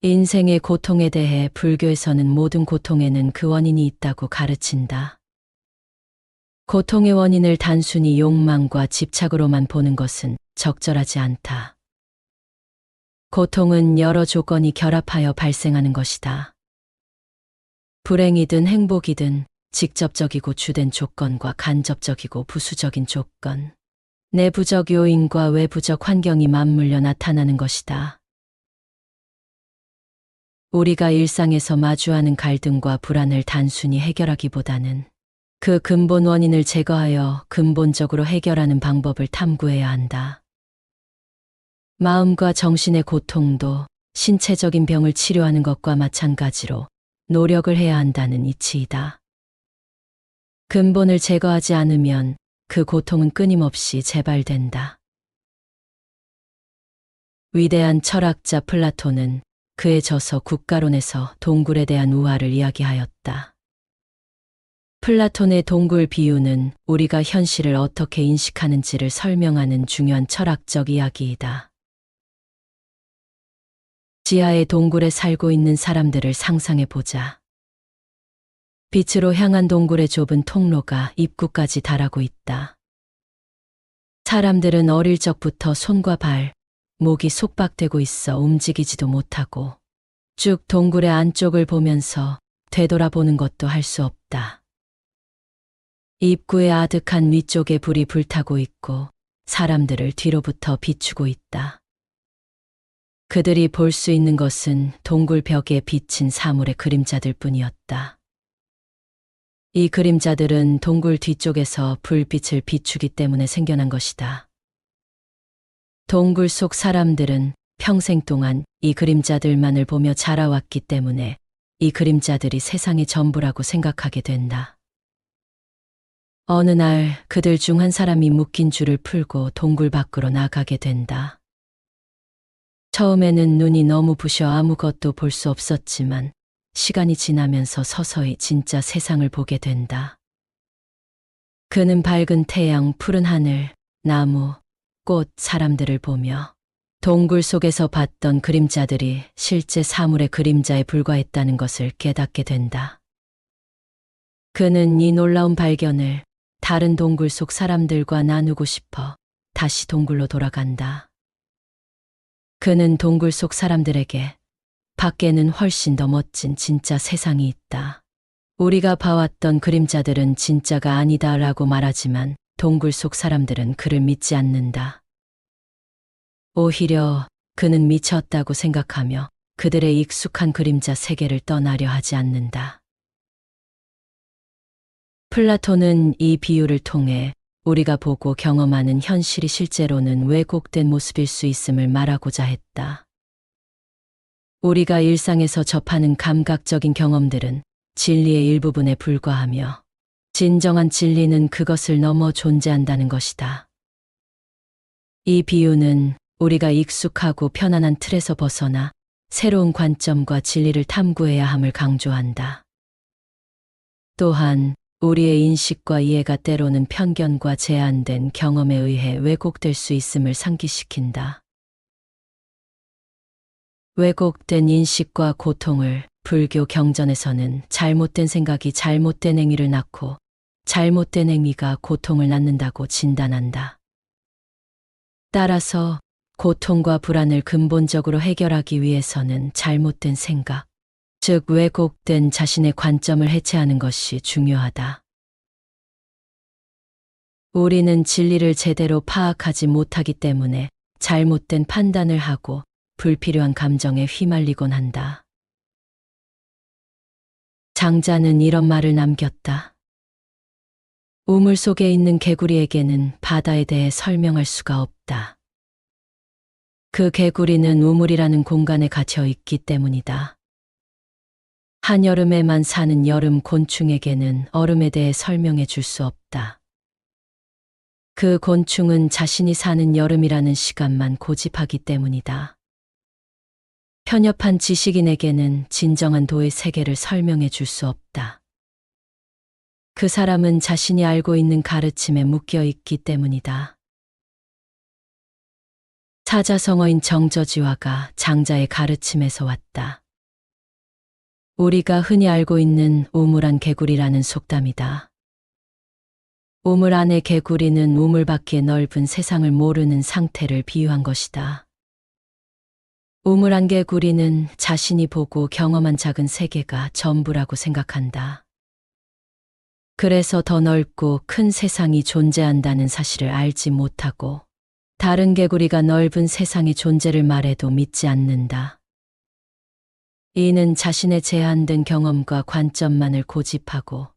인생의 고통에 대해 불교에서는 모든 고통에는 그 원인이 있다고 가르친다. 고통의 원인을 단순히 욕망과 집착으로만 보는 것은 적절하지 않다. 고통은 여러 조건이 결합하여 발생하는 것이다. 불행이든 행복이든 직접적이고 주된 조건과 간접적이고 부수적인 조건, 내부적 요인과 외부적 환경이 맞물려 나타나는 것이다. 우리가 일상에서 마주하는 갈등과 불안을 단순히 해결하기보다는 그 근본 원인을 제거하여 근본적으로 해결하는 방법을 탐구해야 한다. 마음과 정신의 고통도 신체적인 병을 치료하는 것과 마찬가지로 노력을 해야 한다는 이치이다. 근본을 제거하지 않으면 그 고통은 끊임없이 재발된다. 위대한 철학자 플라톤은 그의 저서 국가론에서 동굴에 대한 우화를 이야기하였다. 플라톤의 동굴 비유는 우리가 현실을 어떻게 인식하는지를 설명하는 중요한 철학적 이야기이다. 지하의 동굴에 살고 있는 사람들을 상상해보자. 빛으로 향한 동굴의 좁은 통로가 입구까지 달하고 있다. 사람들은 어릴 적부터 손과 발, 목이 속박되고 있어 움직이지도 못하고 쭉 동굴의 안쪽을 보면서 되돌아보는 것도 할 수 없다. 입구의 아득한 위쪽에 불이 불타고 있고 사람들을 뒤로부터 비추고 있다. 그들이 볼 수 있는 것은 동굴 벽에 비친 사물의 그림자들 뿐이었다. 이 그림자들은 동굴 뒤쪽에서 불빛을 비추기 때문에 생겨난 것이다. 동굴 속 사람들은 평생 동안 이 그림자들만을 보며 자라왔기 때문에 이 그림자들이 세상의 전부라고 생각하게 된다. 어느 날 그들 중 한 사람이 묶인 줄을 풀고 동굴 밖으로 나가게 된다. 처음에는 눈이 너무 부셔 아무것도 볼 수 없었지만 시간이 지나면서 서서히 진짜 세상을 보게 된다. 그는 밝은 태양, 푸른 하늘, 나무, 꽃, 사람들을 보며 동굴 속에서 봤던 그림자들이 실제 사물의 그림자에 불과했다는 것을 깨닫게 된다. 그는 이 놀라운 발견을 다른 동굴 속 사람들과 나누고 싶어 다시 동굴로 돌아간다. 그는 동굴 속 사람들에게 밖에는 훨씬 더 멋진 진짜 세상이 있다. 우리가 봐왔던 그림자들은 진짜가 아니다라고 말하지만 동굴 속 사람들은 그를 믿지 않는다. 오히려 그는 미쳤다고 생각하며 그들의 익숙한 그림자 세계를 떠나려 하지 않는다. 플라톤은 이 비유를 통해 우리가 보고 경험하는 현실이 실제로는 왜곡된 모습일 수 있음을 말하고자 했다. 우리가 일상에서 접하는 감각적인 경험들은 진리의 일부분에 불과하며 진정한 진리는 그것을 넘어 존재한다는 것이다. 이 비유는 우리가 익숙하고 편안한 틀에서 벗어나 새로운 관점과 진리를 탐구해야 함을 강조한다. 또한 우리의 인식과 이해가 때로는 편견과 제한된 경험에 의해 왜곡될 수 있음을 상기시킨다. 왜곡된 인식과 고통을 불교 경전에서는 잘못된 생각이 잘못된 행위를 낳고 잘못된 행위가 고통을 낳는다고 진단한다. 따라서 고통과 불안을 근본적으로 해결하기 위해서는 잘못된 생각, 즉 왜곡된 자신의 관점을 해체하는 것이 중요하다. 우리는 진리를 제대로 파악하지 못하기 때문에 잘못된 판단을 하고 불필요한 감정에 휘말리곤 한다. 장자는 이런 말을 남겼다. 우물 속에 있는 개구리에게는 바다에 대해 설명할 수가 없다. 그 개구리는 우물이라는 공간에 갇혀 있기 때문이다. 한여름에만 사는 여름 곤충에게는 얼음에 대해 설명해 줄 수 없다. 그 곤충은 자신이 사는 여름이라는 시간만 고집하기 때문이다. 편협한 지식인에게는 진정한 도의 세계를 설명해 줄 수 없다. 그 사람은 자신이 알고 있는 가르침에 묶여 있기 때문이다. 사자성어인 정저지화가 장자의 가르침에서 왔다. 우리가 흔히 알고 있는 우물안 개구리라는 속담이다. 우물 안의 개구리는 우물 밖의 넓은 세상을 모르는 상태를 비유한 것이다. 우물 안 개구리는 자신이 보고 경험한 작은 세계가 전부라고 생각한다. 그래서 더 넓고 큰 세상이 존재한다는 사실을 알지 못하고 다른 개구리가 넓은 세상의 존재를 말해도 믿지 않는다. 이는 자신의 제한된 경험과 관점만을 고집하고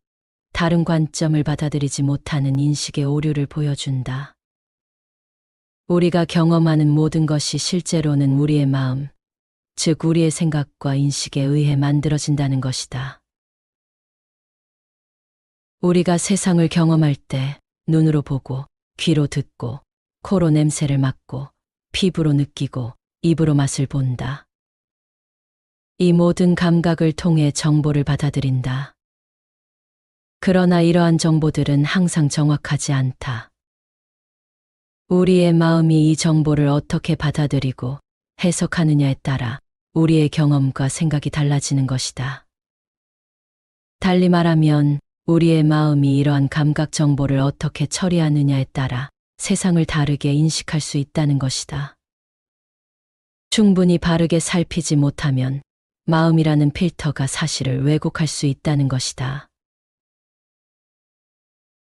다른 관점을 받아들이지 못하는 인식의 오류를 보여준다. 우리가 경험하는 모든 것이 실제로는 우리의 마음, 즉 우리의 생각과 인식에 의해 만들어진다는 것이다. 우리가 세상을 경험할 때 눈으로 보고, 귀로 듣고, 코로 냄새를 맡고, 피부로 느끼고, 입으로 맛을 본다. 이 모든 감각을 통해 정보를 받아들인다. 그러나 이러한 정보들은 항상 정확하지 않다. 우리의 마음이 이 정보를 어떻게 받아들이고 해석하느냐에 따라 우리의 경험과 생각이 달라지는 것이다. 달리 말하면 우리의 마음이 이러한 감각 정보를 어떻게 처리하느냐에 따라 세상을 다르게 인식할 수 있다는 것이다. 충분히 바르게 살피지 못하면 마음이라는 필터가 사실을 왜곡할 수 있다는 것이다.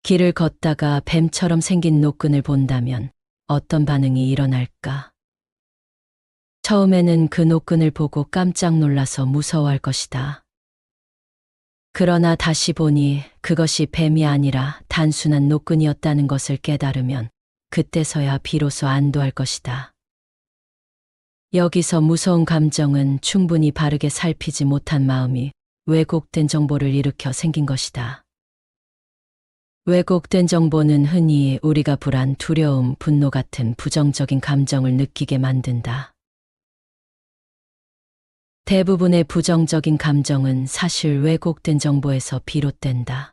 길을 걷다가 뱀처럼 생긴 노끈을 본다면 어떤 반응이 일어날까? 처음에는 그 노끈을 보고 깜짝 놀라서 무서워할 것이다. 그러나 다시 보니 그것이 뱀이 아니라 단순한 노끈이었다는 것을 깨달으면 그때서야 비로소 안도할 것이다. 여기서 무서운 감정은 충분히 바르게 살피지 못한 마음이 왜곡된 정보를 일으켜 생긴 것이다. 왜곡된 정보는 흔히 우리가 불안, 두려움, 분노 같은 부정적인 감정을 느끼게 만든다. 대부분의 부정적인 감정은 사실 왜곡된 정보에서 비롯된다.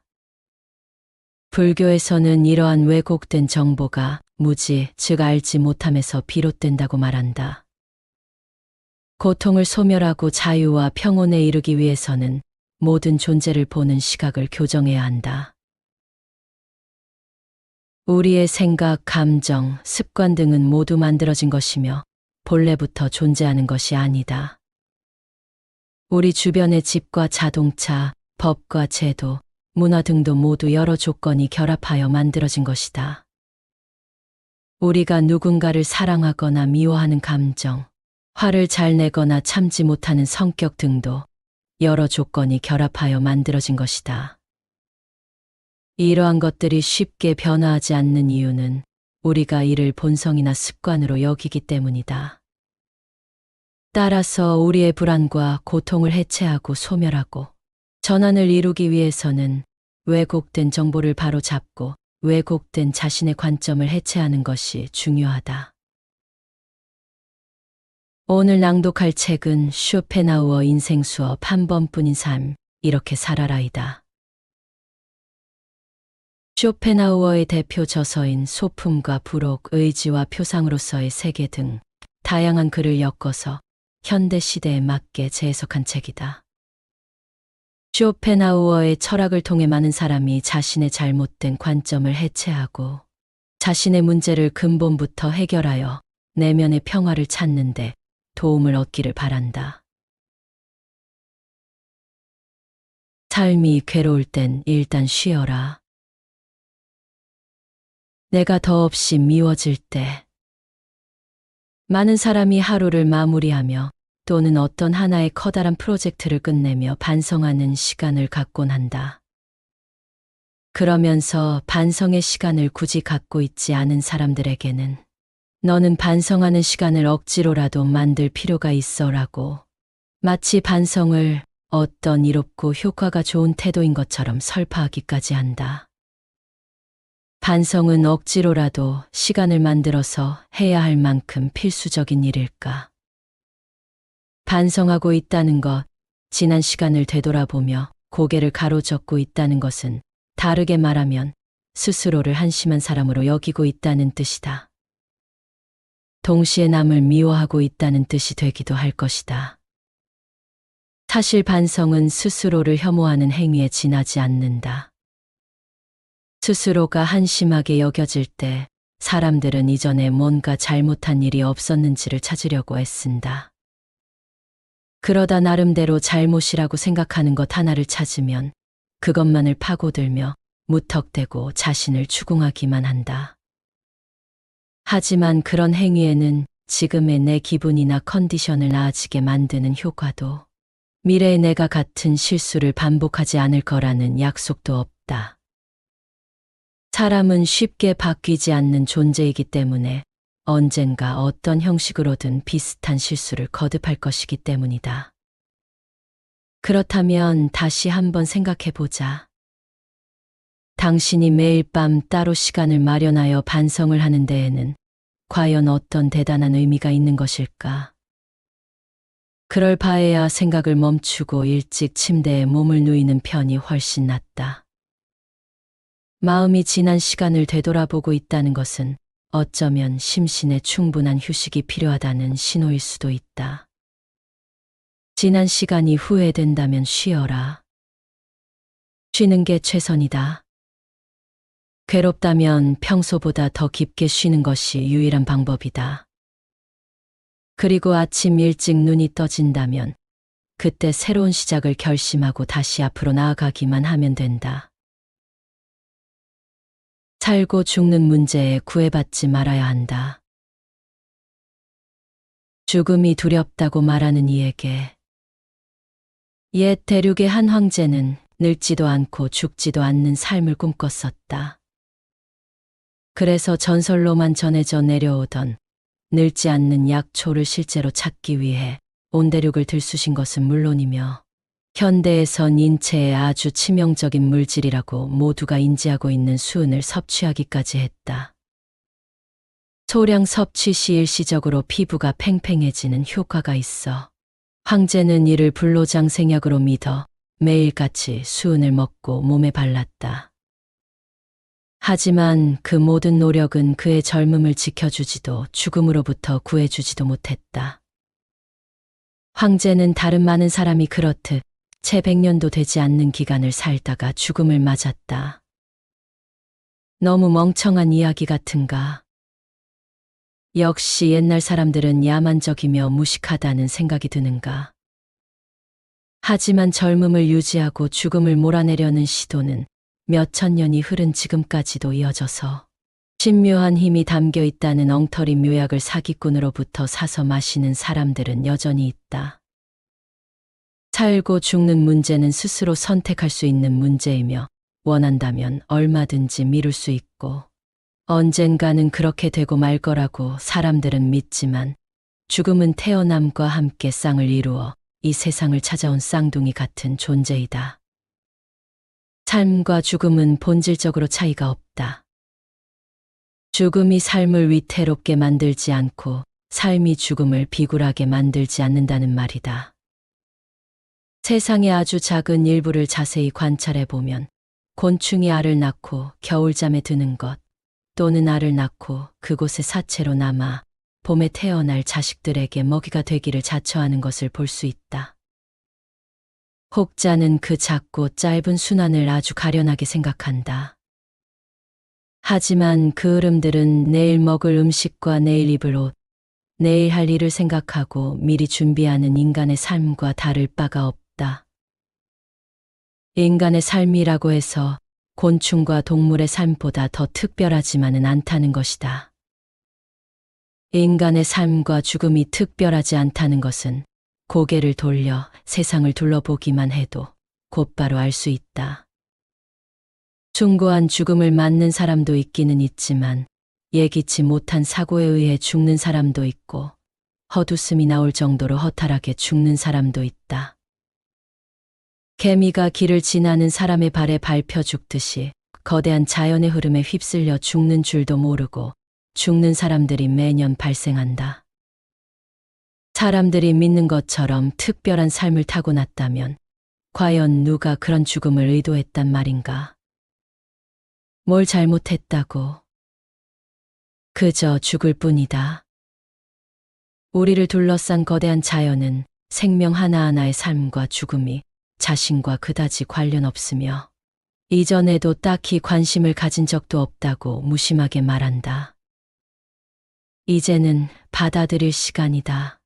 불교에서는 이러한 왜곡된 정보가 무지, 즉 알지 못함에서 비롯된다고 말한다. 고통을 소멸하고 자유와 평온에 이르기 위해서는 모든 존재를 보는 시각을 교정해야 한다. 우리의 생각, 감정, 습관 등은 모두 만들어진 것이며 본래부터 존재하는 것이 아니다. 우리 주변의 집과 자동차, 법과 제도, 문화 등도 모두 여러 조건이 결합하여 만들어진 것이다. 우리가 누군가를 사랑하거나 미워하는 감정, 화를 잘 내거나 참지 못하는 성격 등도 여러 조건이 결합하여 만들어진 것이다. 이러한 것들이 쉽게 변화하지 않는 이유는 우리가 이를 본성이나 습관으로 여기기 때문이다. 따라서 우리의 불안과 고통을 해체하고 소멸하고 전환을 이루기 위해서는 왜곡된 정보를 바로잡고 왜곡된 자신의 관점을 해체하는 것이 중요하다. 오늘 낭독할 책은 쇼펜하우어 인생 수업 한 번뿐인 삶, 이렇게 살아라이다. 쇼펜하우어의 대표 저서인 소품과 부록, 의지와 표상으로서의 세계 등 다양한 글을 엮어서 현대 시대에 맞게 재해석한 책이다. 쇼펜하우어의 철학을 통해 많은 사람이 자신의 잘못된 관점을 해체하고 자신의 문제를 근본부터 해결하여 내면의 평화를 찾는데 도움을 얻기를 바란다. 삶이 괴로울 땐 일단 쉬어라. 내가 더없이 미워질 때 많은 사람이 하루를 마무리하며 또는 어떤 하나의 커다란 프로젝트를 끝내며 반성하는 시간을 갖곤 한다. 그러면서 반성의 시간을 굳이 갖고 있지 않은 사람들에게는 너는 반성하는 시간을 억지로라도 만들 필요가 있어라고 마치 반성을 어떤 이롭고 효과가 좋은 태도인 것처럼 설파하기까지 한다. 반성은 억지로라도 시간을 만들어서 해야 할 만큼 필수적인 일일까? 반성하고 있다는 것, 지난 시간을 되돌아보며 고개를 가로젓고 있다는 것은 다르게 말하면 스스로를 한심한 사람으로 여기고 있다는 뜻이다. 동시에 남을 미워하고 있다는 뜻이 되기도 할 것이다. 사실 반성은 스스로를 혐오하는 행위에 지나지 않는다. 스스로가 한심하게 여겨질 때 사람들은 이전에 뭔가 잘못한 일이 없었는지를 찾으려고 애쓴다. 그러다 나름대로 잘못이라고 생각하는 것 하나를 찾으면 그것만을 파고들며 무턱대고 자신을 추궁하기만 한다. 하지만 그런 행위에는 지금의 내 기분이나 컨디션을 나아지게 만드는 효과도, 미래의 내가 같은 실수를 반복하지 않을 거라는 약속도 없다. 사람은 쉽게 바뀌지 않는 존재이기 때문에 언젠가 어떤 형식으로든 비슷한 실수를 거듭할 것이기 때문이다. 그렇다면 다시 한번 생각해 보자. 당신이 매일 밤 따로 시간을 마련하여 반성을 하는 데에는 과연 어떤 대단한 의미가 있는 것일까? 그럴 바에야 생각을 멈추고 일찍 침대에 몸을 누이는 편이 훨씬 낫다. 마음이 지난 시간을 되돌아보고 있다는 것은 어쩌면 심신에 충분한 휴식이 필요하다는 신호일 수도 있다. 지난 시간이 후회된다면 쉬어라. 쉬는 게 최선이다. 괴롭다면 평소보다 더 깊게 쉬는 것이 유일한 방법이다. 그리고 아침 일찍 눈이 떠진다면 그때 새로운 시작을 결심하고 다시 앞으로 나아가기만 하면 된다. 살고 죽는 문제에 구애받지 말아야 한다. 죽음이 두렵다고 말하는 이에게. 옛 대륙의 한 황제는 늙지도 않고 죽지도 않는 삶을 꿈꿨었다. 그래서 전설로만 전해져 내려오던 늙지 않는 약초를 실제로 찾기 위해 온 대륙을 들쑤신 것은 물론이며 현대에선 인체에 아주 치명적인 물질이라고 모두가 인지하고 있는 수은을 섭취하기까지 했다. 소량 섭취 시 일시적으로 피부가 팽팽해지는 효과가 있어 황제는 이를 불로장생약으로 믿어 매일같이 수은을 먹고 몸에 발랐다. 하지만 그 모든 노력은 그의 젊음을 지켜주지도 죽음으로부터 구해주지도 못했다. 황제는 다른 많은 사람이 그렇듯 채 100년도 되지 않는 기간을 살다가 죽음을 맞았다. 너무 멍청한 이야기 같은가? 역시 옛날 사람들은 야만적이며 무식하다는 생각이 드는가? 하지만 젊음을 유지하고 죽음을 몰아내려는 시도는 몇천 년이 흐른 지금까지도 이어져서 신묘한 힘이 담겨 있다는 엉터리 묘약을 사기꾼으로부터 사서 마시는 사람들은 여전히 있다. 살고 죽는 문제는 스스로 선택할 수 있는 문제이며 원한다면 얼마든지 미룰 수 있고 언젠가는 그렇게 되고 말 거라고 사람들은 믿지만 죽음은 태어남과 함께 쌍을 이루어 이 세상을 찾아온 쌍둥이 같은 존재이다. 삶과 죽음은 본질적으로 차이가 없다. 죽음이 삶을 위태롭게 만들지 않고 삶이 죽음을 비굴하게 만들지 않는다는 말이다. 세상의 아주 작은 일부를 자세히 관찰해 보면 곤충이 알을 낳고 겨울잠에 드는 것, 또는 알을 낳고 그곳에 사체로 남아 봄에 태어날 자식들에게 먹이가 되기를 자처하는 것을 볼 수 있다. 혹자는 그 작고 짧은 순환을 아주 가련하게 생각한다. 하지만 그 흐름들은 내일 먹을 음식과 내일 입을 옷, 내일 할 일을 생각하고 미리 준비하는 인간의 삶과 다를 바가 없다. 인간의 삶이라고 해서 곤충과 동물의 삶보다 더 특별하지만은 않다는 것이다. 인간의 삶과 죽음이 특별하지 않다는 것은 고개를 돌려 세상을 둘러보기만 해도 곧바로 알 수 있다. 숭고한 죽음을 맞는 사람도 있기는 있지만 예기치 못한 사고에 의해 죽는 사람도 있고 헛웃음이 나올 정도로 허탈하게 죽는 사람도 있다. 개미가 길을 지나는 사람의 발에 밟혀 죽듯이 거대한 자연의 흐름에 휩쓸려 죽는 줄도 모르고 죽는 사람들이 매년 발생한다. 사람들이 믿는 것처럼 특별한 삶을 타고났다면 과연 누가 그런 죽음을 의도했단 말인가? 뭘 잘못했다고? 그저 죽을 뿐이다. 우리를 둘러싼 거대한 자연은 생명 하나하나의 삶과 죽음이 자신과 그다지 관련 없으며 이전에도 딱히 관심을 가진 적도 없다고 무심하게 말한다. 이제는 받아들일 시간이다.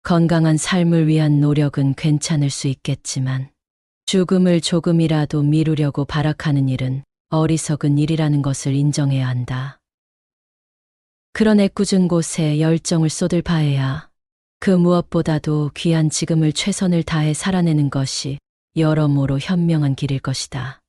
건강한 삶을 위한 노력은 괜찮을 수 있겠지만 죽음을 조금이라도 미루려고 발악하는 일은 어리석은 일이라는 것을 인정해야 한다. 그런 애꿎은 곳에 열정을 쏟을 바에야 그 무엇보다도 귀한 지금을 최선을 다해 살아내는 것이 여러모로 현명한 길일 것이다.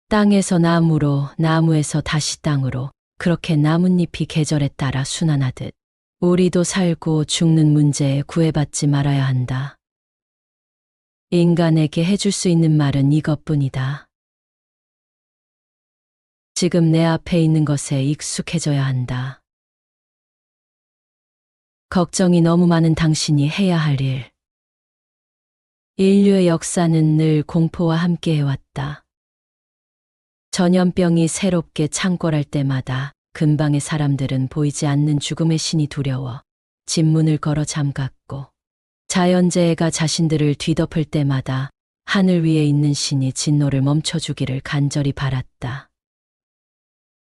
땅에서 나무로, 나무에서 다시 땅으로 그렇게 나뭇잎이 계절에 따라 순환하듯 우리도 살고 죽는 문제에 구애받지 말아야 한다. 인간에게 해줄 수 있는 말은 이것뿐이다. 지금 내 앞에 있는 것에 익숙해져야 한다. 걱정이 너무 많은 당신이 해야 할 일. 인류의 역사는 늘 공포와 함께 해왔다. 전염병이 새롭게 창궐할 때마다 근방의 사람들은 보이지 않는 죽음의 신이 두려워 집문을 걸어 잠갔고, 자연재해가 자신들을 뒤덮을 때마다 하늘 위에 있는 신이 진노를 멈춰주기를 간절히 바랐다.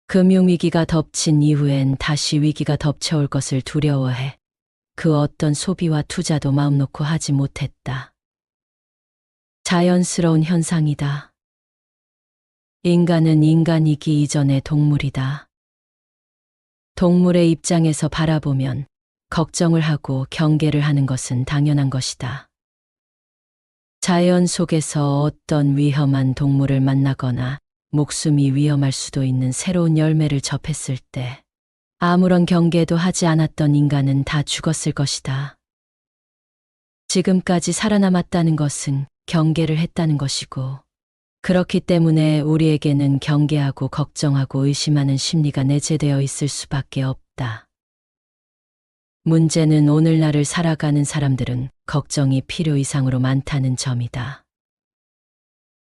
금융위기가 덮친 이후엔 다시 위기가 덮쳐올 것을 두려워해 그 어떤 소비와 투자도 마음 놓고 하지 못했다. 자연스러운 현상이다. 인간은 인간이기 이전의 동물이다. 동물의 입장에서 바라보면 걱정을 하고 경계를 하는 것은 당연한 것이다. 자연 속에서 어떤 위험한 동물을 만나거나 목숨이 위험할 수도 있는 새로운 열매를 접했을 때 아무런 경계도 하지 않았던 인간은 다 죽었을 것이다. 지금까지 살아남았다는 것은 경계를 했다는 것이고, 그렇기 때문에 우리에게는 경계하고 걱정하고 의심하는 심리가 내재되어 있을 수밖에 없다. 문제는 오늘날을 살아가는 사람들은 걱정이 필요 이상으로 많다는 점이다.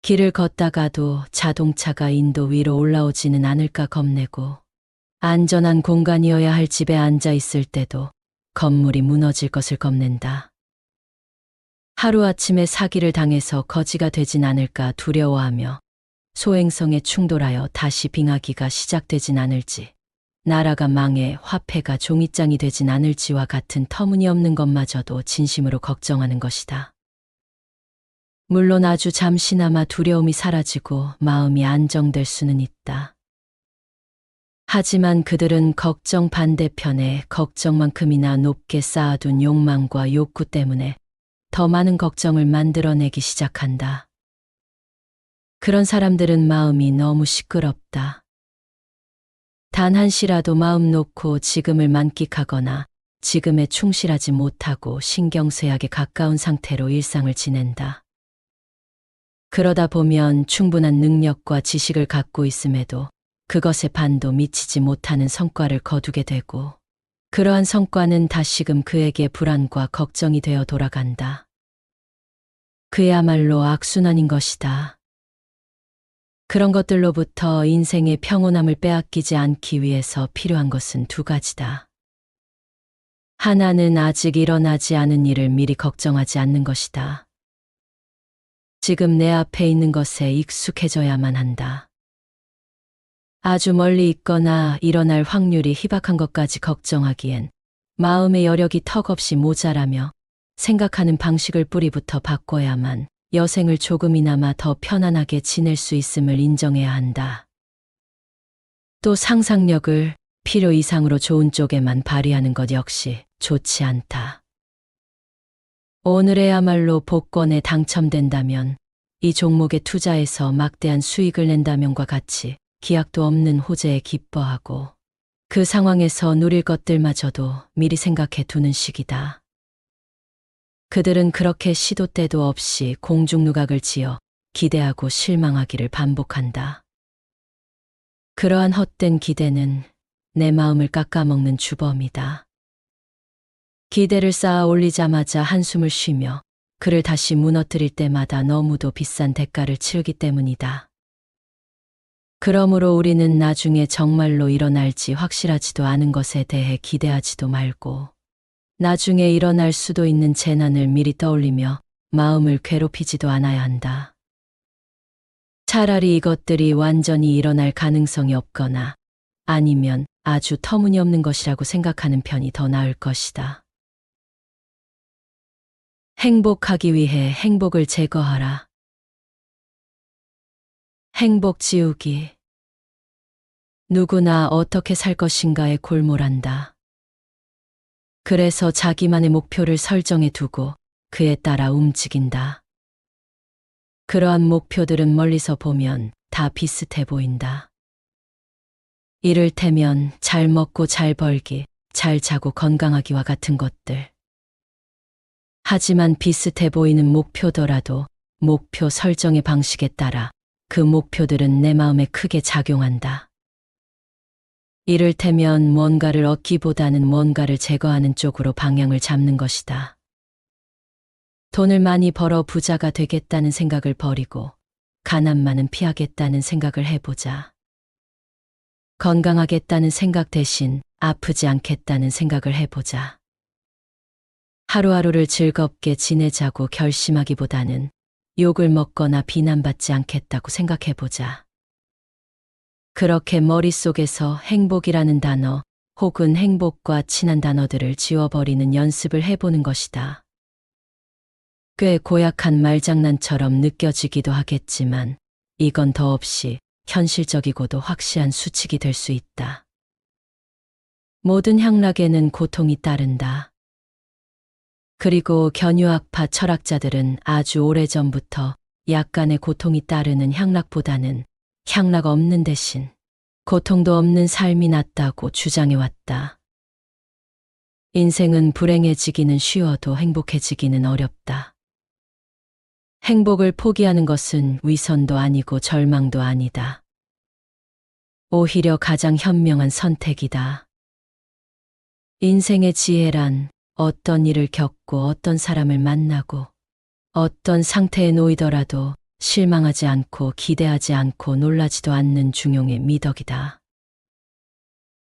길을 걷다가도 자동차가 인도 위로 올라오지는 않을까 겁내고, 안전한 공간이어야 할 집에 앉아 있을 때도 건물이 무너질 것을 겁낸다. 하루아침에 사기를 당해서 거지가 되진 않을까 두려워하며 소행성에 충돌하여 다시 빙하기가 시작되진 않을지, 나라가 망해 화폐가 종이장이 되진 않을지와 같은 터무니없는 것마저도 진심으로 걱정하는 것이다. 물론 아주 잠시나마 두려움이 사라지고 마음이 안정될 수는 있다. 하지만 그들은 걱정 반대편에 걱정만큼이나 높게 쌓아둔 욕망과 욕구 때문에 더 많은 걱정을 만들어내기 시작한다. 그런 사람들은 마음이 너무 시끄럽다. 단 한시라도 마음 놓고 지금을 만끽하거나 지금에 충실하지 못하고 신경쇠약에 가까운 상태로 일상을 지낸다. 그러다 보면 충분한 능력과 지식을 갖고 있음에도 그것에 반도 미치지 못하는 성과를 거두게 되고, 그러한 성과는 다시금 그에게 불안과 걱정이 되어 돌아간다. 그야말로 악순환인 것이다. 그런 것들로부터 인생의 평온함을 빼앗기지 않기 위해서 필요한 것은 두 가지다. 하나는 아직 일어나지 않은 일을 미리 걱정하지 않는 것이다. 지금 내 앞에 있는 것에 익숙해져야만 한다. 아주 멀리 있거나 일어날 확률이 희박한 것까지 걱정하기엔 마음의 여력이 턱없이 모자라며 생각하는 방식을 뿌리부터 바꿔야만 여생을 조금이나마 더 편안하게 지낼 수 있음을 인정해야 한다. 또 상상력을 필요 이상으로 좋은 쪽에만 발휘하는 것 역시 좋지 않다. 오늘에야말로 복권에 당첨된다면, 이 종목에 투자해서 막대한 수익을 낸다면과 같이 기약도 없는 호재에 기뻐하고 그 상황에서 누릴 것들마저도 미리 생각해 두는 시기다. 그들은 그렇게 시도 때도 없이 공중누각을 지어 기대하고 실망하기를 반복한다. 그러한 헛된 기대는 내 마음을 깎아먹는 주범이다. 기대를 쌓아 올리자마자 한숨을 쉬며 그를 다시 무너뜨릴 때마다 너무도 비싼 대가를 치르기 때문이다. 그러므로 우리는 나중에 정말로 일어날지 확실하지도 않은 것에 대해 기대하지도 말고 나중에 일어날 수도 있는 재난을 미리 떠올리며 마음을 괴롭히지도 않아야 한다. 차라리 이것들이 완전히 일어날 가능성이 없거나 아니면 아주 터무니없는 것이라고 생각하는 편이 더 나을 것이다. 행복하기 위해 행복을 제거하라. 행복 지우기. 누구나 어떻게 살 것인가에 골몰한다. 그래서 자기만의 목표를 설정해 두고 그에 따라 움직인다. 그러한 목표들은 멀리서 보면 다 비슷해 보인다. 이를테면 잘 먹고 잘 벌기, 잘 자고 건강하기와 같은 것들. 하지만 비슷해 보이는 목표더라도 목표 설정의 방식에 따라 그 목표들은 내 마음에 크게 작용한다. 이를테면 뭔가를 얻기보다는 뭔가를 제거하는 쪽으로 방향을 잡는 것이다. 돈을 많이 벌어 부자가 되겠다는 생각을 버리고 가난만은 피하겠다는 생각을 해보자. 건강하겠다는 생각 대신 아프지 않겠다는 생각을 해보자. 하루하루를 즐겁게 지내자고 결심하기보다는 욕을 먹거나 비난받지 않겠다고 생각해보자. 그렇게 머릿속에서 행복이라는 단어 혹은 행복과 친한 단어들을 지워버리는 연습을 해보는 것이다. 꽤 고약한 말장난처럼 느껴지기도 하겠지만 이건 더없이 현실적이고도 확실한 수칙이 될 수 있다. 모든 향락에는 고통이 따른다. 그리고 견유학파 철학자들은 아주 오래전부터 약간의 고통이 따르는 향락보다는 향락 없는 대신 고통도 없는 삶이 낫다고 주장해왔다. 인생은 불행해지기는 쉬워도 행복해지기는 어렵다. 행복을 포기하는 것은 위선도 아니고 절망도 아니다. 오히려 가장 현명한 선택이다. 인생의 지혜란 어떤 일을 겪고 어떤 사람을 만나고 어떤 상태에 놓이더라도 실망하지 않고 기대하지 않고 놀라지도 않는 중용의 미덕이다.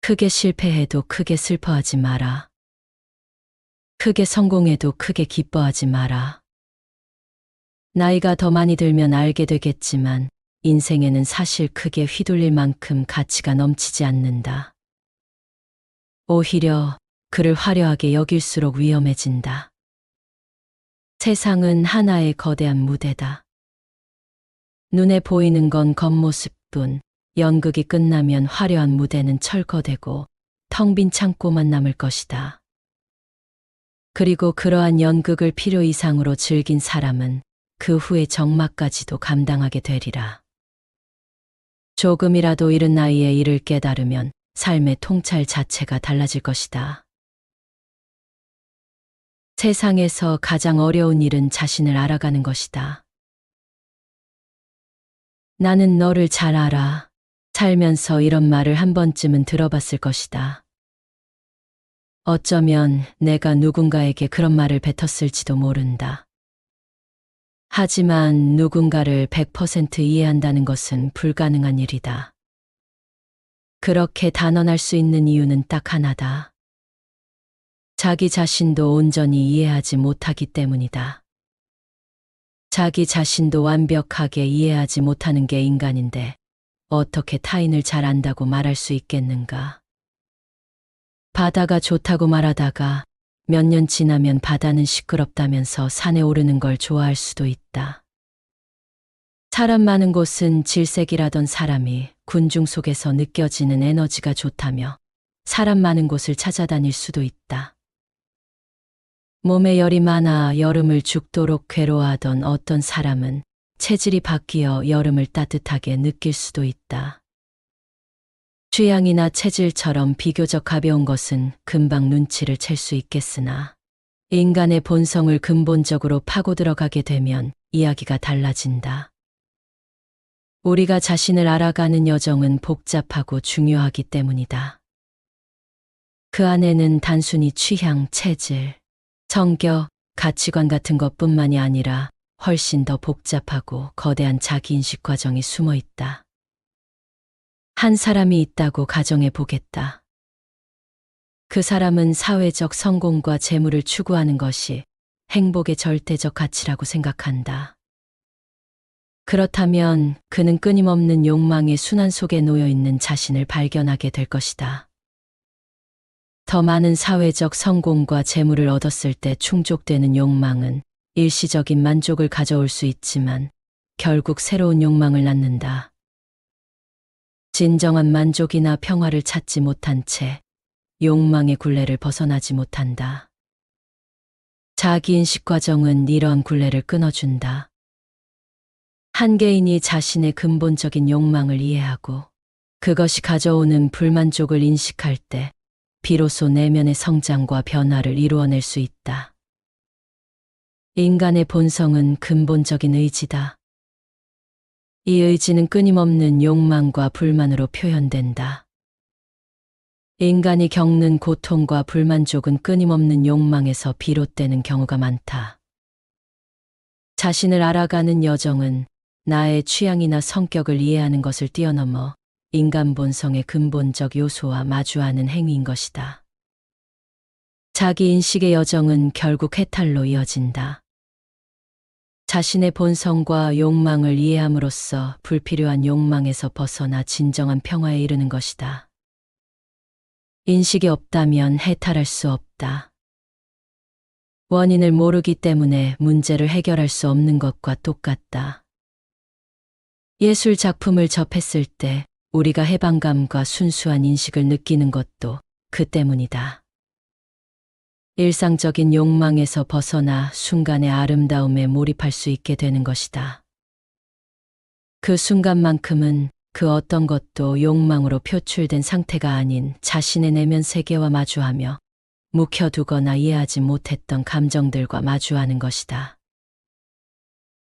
크게 실패해도 크게 슬퍼하지 마라. 크게 성공해도 크게 기뻐하지 마라. 나이가 더 많이 들면 알게 되겠지만 인생에는 사실 크게 휘둘릴 만큼 가치가 넘치지 않는다. 오히려 그를 화려하게 여길수록 위험해진다. 세상은 하나의 거대한 무대다. 눈에 보이는 건 겉모습뿐 연극이 끝나면 화려한 무대는 철거되고 텅 빈 창고만 남을 것이다. 그리고 그러한 연극을 필요 이상으로 즐긴 사람은 그 후의 적막까지도 감당하게 되리라. 조금이라도 이른 나이에 이를 깨달으면 삶의 통찰 자체가 달라질 것이다. 세상에서 가장 어려운 일은 자신을 알아가는 것이다. 나는 너를 잘 알아. 살면서 이런 말을 한 번쯤은 들어봤을 것이다. 어쩌면 내가 누군가에게 그런 말을 뱉었을지도 모른다. 하지만 누군가를 100% 이해한다는 것은 불가능한 일이다. 그렇게 단언할 수 있는 이유는 딱 하나다. 자기 자신도 온전히 이해하지 못하기 때문이다. 자기 자신도 완벽하게 이해하지 못하는 게 인간인데 어떻게 타인을 잘 안다고 말할 수 있겠는가? 바다가 좋다고 말하다가 몇 년 지나면 바다는 시끄럽다면서 산에 오르는 걸 좋아할 수도 있다. 사람 많은 곳은 질색이라던 사람이 군중 속에서 느껴지는 에너지가 좋다며 사람 많은 곳을 찾아다닐 수도 있다. 몸에 열이 많아 여름을 죽도록 괴로워하던 어떤 사람은 체질이 바뀌어 여름을 따뜻하게 느낄 수도 있다. 취향이나 체질처럼 비교적 가벼운 것은 금방 눈치를 챌 수 있겠으나 인간의 본성을 근본적으로 파고 들어가게 되면 이야기가 달라진다. 우리가 자신을 알아가는 여정은 복잡하고 중요하기 때문이다. 그 안에는 단순히 취향, 체질, 성격, 가치관 같은 것뿐만이 아니라 훨씬 더 복잡하고 거대한 자기인식 과정이 숨어 있다. 한 사람이 있다고 가정해 보겠다. 그 사람은 사회적 성공과 재물을 추구하는 것이 행복의 절대적 가치라고 생각한다. 그렇다면 그는 끊임없는 욕망의 순환 속에 놓여 있는 자신을 발견하게 될 것이다. 더 많은 사회적 성공과 재물을 얻었을 때 충족되는 욕망은 일시적인 만족을 가져올 수 있지만 결국 새로운 욕망을 낳는다. 진정한 만족이나 평화를 찾지 못한 채 욕망의 굴레를 벗어나지 못한다. 자기인식 과정은 이러한 굴레를 끊어준다. 한 개인이 자신의 근본적인 욕망을 이해하고 그것이 가져오는 불만족을 인식할 때 비로소 내면의 성장과 변화를 이루어낼 수 있다. 인간의 본성은 근본적인 의지다. 이 의지는 끊임없는 욕망과 불만으로 표현된다. 인간이 겪는 고통과 불만족은 끊임없는 욕망에서 비롯되는 경우가 많다. 자신을 알아가는 여정은 나의 취향이나 성격을 이해하는 것을 뛰어넘어 인간 본성의 근본적 요소와 마주하는 행위인 것이다. 자기 인식의 여정은 결국 해탈로 이어진다. 자신의 본성과 욕망을 이해함으로써 불필요한 욕망에서 벗어나 진정한 평화에 이르는 것이다. 인식이 없다면 해탈할 수 없다. 원인을 모르기 때문에 문제를 해결할 수 없는 것과 똑같다. 예술 작품을 접했을 때 우리가 해방감과 순수한 인식을 느끼는 것도 그 때문이다. 일상적인 욕망에서 벗어나 순간의 아름다움에 몰입할 수 있게 되는 것이다. 그 순간만큼은 그 어떤 것도 욕망으로 표출된 상태가 아닌 자신의 내면 세계와 마주하며 묵혀두거나 이해하지 못했던 감정들과 마주하는 것이다.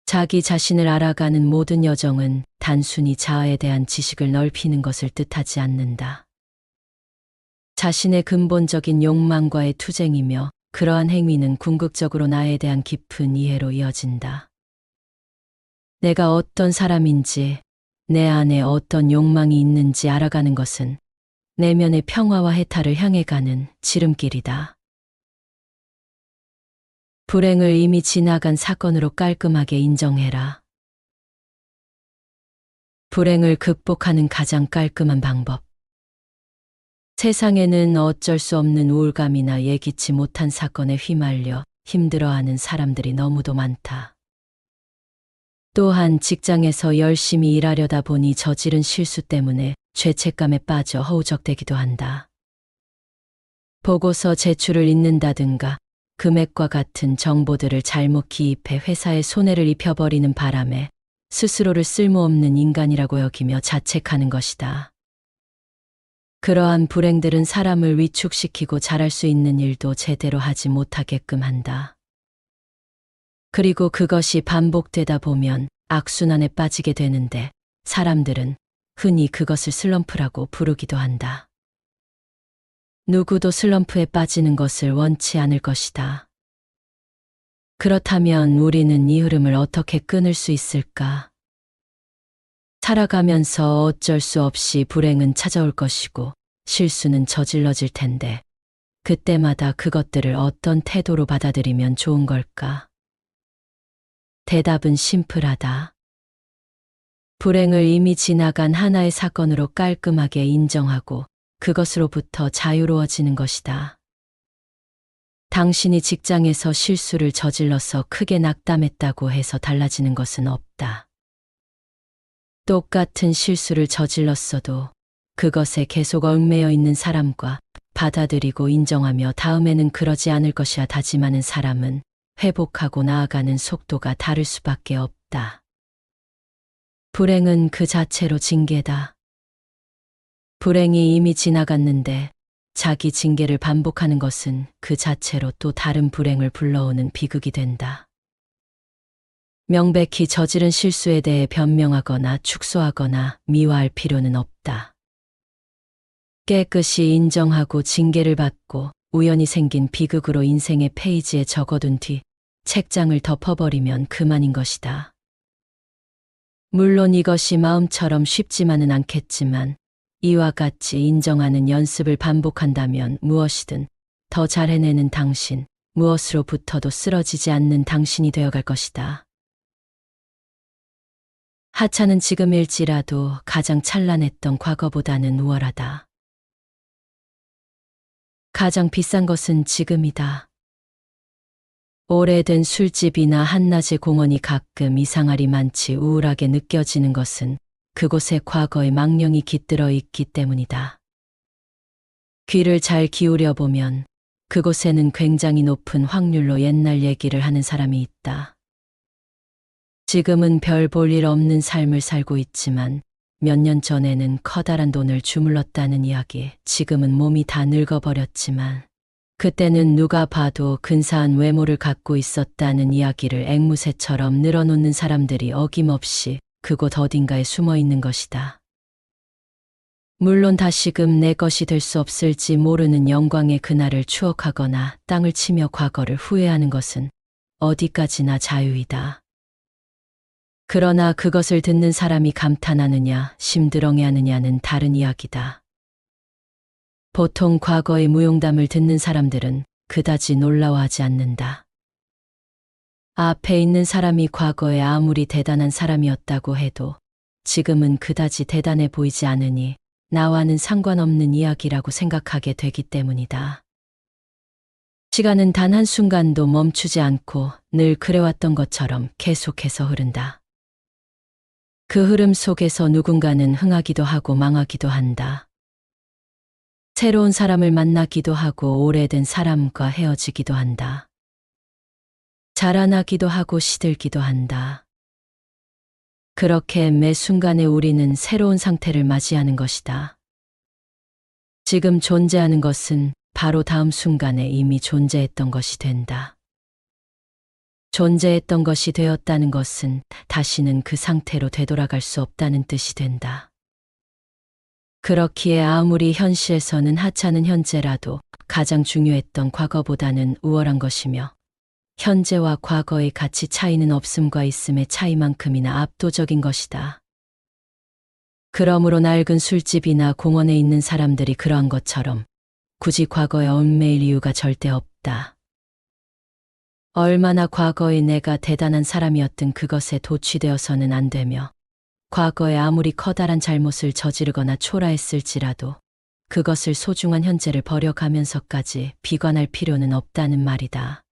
자기 자신을 알아가는 모든 여정은 단순히 자아에 대한 지식을 넓히는 것을 뜻하지 않는다. 자신의 근본적인 욕망과의 투쟁이며 그러한 행위는 궁극적으로 나에 대한 깊은 이해로 이어진다. 내가 어떤 사람인지, 내 안에 어떤 욕망이 있는지 알아가는 것은 내면의 평화와 해탈을 향해 가는 지름길이다. 불행을 이미 지나간 사건으로 깔끔하게 인정해라. 불행을 극복하는 가장 깔끔한 방법. 세상에는 어쩔 수 없는 우울감이나 예기치 못한 사건에 휘말려 힘들어하는 사람들이 너무도 많다. 또한 직장에서 열심히 일하려다 보니 저지른 실수 때문에 죄책감에 빠져 허우적대기도 한다. 보고서 제출을 잊는다든가 금액과 같은 정보들을 잘못 기입해 회사에 손해를 입혀버리는 바람에 스스로를 쓸모없는 인간이라고 여기며 자책하는 것이다. 그러한 불행들은 사람을 위축시키고 잘할 수 있는 일도 제대로 하지 못하게끔 한다. 그리고 그것이 반복되다 보면 악순환에 빠지게 되는데 사람들은 흔히 그것을 슬럼프라고 부르기도 한다. 누구도 슬럼프에 빠지는 것을 원치 않을 것이다. 그렇다면 우리는 이 흐름을 어떻게 끊을 수 있을까? 살아가면서 어쩔 수 없이 불행은 찾아올 것이고 실수는 저질러질 텐데 그때마다 그것들을 어떤 태도로 받아들이면 좋은 걸까? 대답은 심플하다. 불행을 이미 지나간 하나의 사건으로 깔끔하게 인정하고 그것으로부터 자유로워지는 것이다. 당신이 직장에서 실수를 저질러서 크게 낙담했다고 해서 달라지는 것은 없다. 똑같은 실수를 저질렀어도 그것에 계속 얽매여 있는 사람과 받아들이고 인정하며 다음에는 그러지 않을 것이야 다짐하는 사람은 회복하고 나아가는 속도가 다를 수밖에 없다. 불행은 그 자체로 징계다. 불행이 이미 지나갔는데 자기 징계를 반복하는 것은 그 자체로 또 다른 불행을 불러오는 비극이 된다. 명백히 저지른 실수에 대해 변명하거나 축소하거나 미화할 필요는 없다. 깨끗이 인정하고 징계를 받고 우연히 생긴 비극으로 인생의 페이지에 적어둔 뒤 책장을 덮어버리면 그만인 것이다. 물론 이것이 마음처럼 쉽지만은 않겠지만 이와 같이 인정하는 연습을 반복한다면 무엇이든 더 잘 해내는 당신, 무엇으로부터도 쓰러지지 않는 당신이 되어갈 것이다. 하차는 지금일지라도 가장 찬란했던 과거보다는 우월하다. 가장 비싼 것은 지금이다. 오래된 술집이나 한낮의 공원이 가끔 이상하리 많지 우울하게 느껴지는 것은 그곳에 과거의 망령이 깃들어 있기 때문이다. 귀를 잘 기울여 보면 그곳에는 굉장히 높은 확률로 옛날 얘기를 하는 사람이 있다. 지금은 별 볼 일 없는 삶을 살고 있지만 몇 년 전에는 커다란 돈을 주물렀다는 이야기, 지금은 몸이 다 늙어버렸지만 그때는 누가 봐도 근사한 외모를 갖고 있었다는 이야기를 앵무새처럼 늘어놓는 사람들이 어김없이 그곳 어딘가에 숨어 있는 것이다. 물론 다시금 내 것이 될 수 없을지 모르는 영광의 그날을 추억하거나 땅을 치며 과거를 후회하는 것은 어디까지나 자유이다. 그러나 그것을 듣는 사람이 감탄하느냐, 심드렁해하느냐는 다른 이야기다. 보통 과거의 무용담을 듣는 사람들은 그다지 놀라워하지 않는다. 앞에 있는 사람이 과거에 아무리 대단한 사람이었다고 해도 지금은 그다지 대단해 보이지 않으니 나와는 상관없는 이야기라고 생각하게 되기 때문이다. 시간은 단 한순간도 멈추지 않고 늘 그래왔던 것처럼 계속해서 흐른다. 그 흐름 속에서 누군가는 흥하기도 하고 망하기도 한다. 새로운 사람을 만나기도 하고 오래된 사람과 헤어지기도 한다. 자라나기도 하고 시들기도 한다. 그렇게 매 순간에 우리는 새로운 상태를 맞이하는 것이다. 지금 존재하는 것은 바로 다음 순간에 이미 존재했던 것이 된다. 존재했던 것이 되었다는 것은 다시는 그 상태로 되돌아갈 수 없다는 뜻이 된다. 그렇기에 아무리 현실에서는 하찮은 현재라도 가장 중요했던 과거보다는 우월한 것이며 현재와 과거의 가치 차이는 없음과 있음의 차이만큼이나 압도적인 것이다. 그러므로 낡은 술집이나 공원에 있는 사람들이 그러한 것처럼 굳이 과거에 얽매일 이유가 절대 없다. 얼마나 과거의 내가 대단한 사람이었든 그것에 도취되어서는 안 되며 과거에 아무리 커다란 잘못을 저지르거나 초라했을지라도 그것을 소중한 현재를 버려가면서까지 비관할 필요는 없다는 말이다.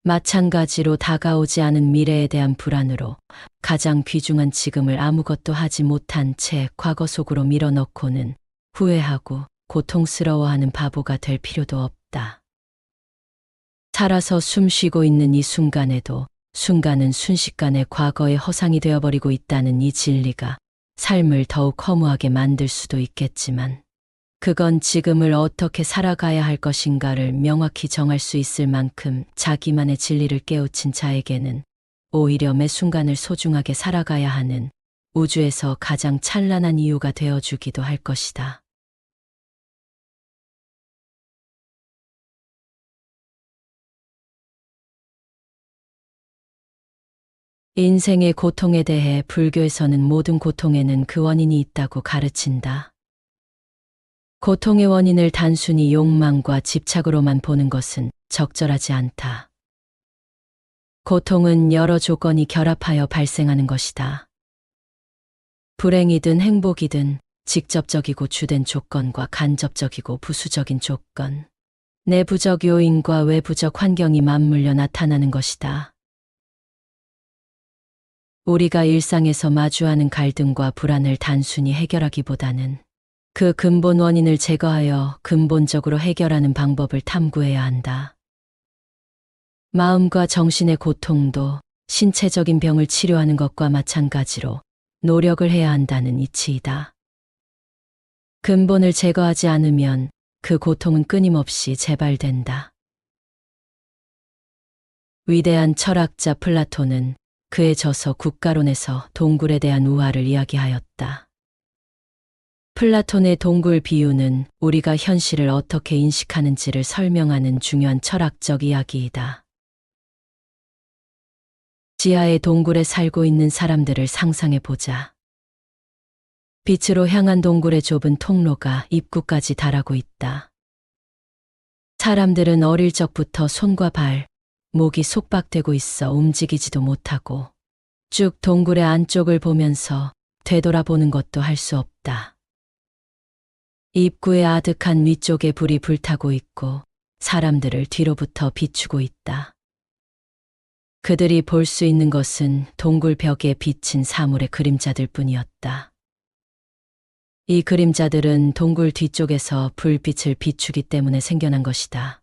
마찬가지로 다가오지 않은 미래에 대한 불안으로 가장 귀중한 지금을 아무것도 하지 못한 채 과거 속으로 밀어넣고는 후회하고 고통스러워하는 바보가 될 필요도 없다. 살아서 숨 쉬고 있는 이 순간에도 순간은 순식간에 과거의 허상이 되어버리고 있다는 이 진리가 삶을 더욱 허무하게 만들 수도 있겠지만 그건 지금을 어떻게 살아가야 할 것인가를 명확히 정할 수 있을 만큼 자기만의 진리를 깨우친 자에게는 오히려 매 순간을 소중하게 살아가야 하는 우주에서 가장 찬란한 이유가 되어주기도 할 것이다. 인생의 고통에 대해 불교에서는 모든 고통에는 그 원인이 있다고 가르친다. 고통의 원인을 단순히 욕망과 집착으로만 보는 것은 적절하지 않다. 고통은 여러 조건이 결합하여 발생하는 것이다. 불행이든 행복이든 직접적이고 주된 조건과 간접적이고 부수적인 조건, 내부적 요인과 외부적 환경이 맞물려 나타나는 것이다. 우리가 일상에서 마주하는 갈등과 불안을 단순히 해결하기보다는 그 근본 원인을 제거하여 근본적으로 해결하는 방법을 탐구해야 한다. 마음과 정신의 고통도 신체적인 병을 치료하는 것과 마찬가지로 노력을 해야 한다는 이치이다. 근본을 제거하지 않으면 그 고통은 끊임없이 재발된다. 위대한 철학자 플라톤은 그의 저서 국가론에서 동굴에 대한 우화를 이야기하였다. 플라톤의 동굴 비유는 우리가 현실을 어떻게 인식하는지를 설명하는 중요한 철학적 이야기이다. 지하의 동굴에 살고 있는 사람들을 상상해 보자. 빛으로 향한 동굴의 좁은 통로가 입구까지 달하고 있다. 사람들은 어릴 적부터 손과 발, 목이 속박되고 있어 움직이지도 못하고 쭉 동굴의 안쪽을 보면서 되돌아보는 것도 할 수 없다. 입구의 아득한 위쪽에 불이 불타고 있고 사람들을 뒤로부터 비추고 있다. 그들이 볼 수 있는 것은 동굴 벽에 비친 사물의 그림자들 뿐이었다. 이 그림자들은 동굴 뒤쪽에서 불빛을 비추기 때문에 생겨난 것이다.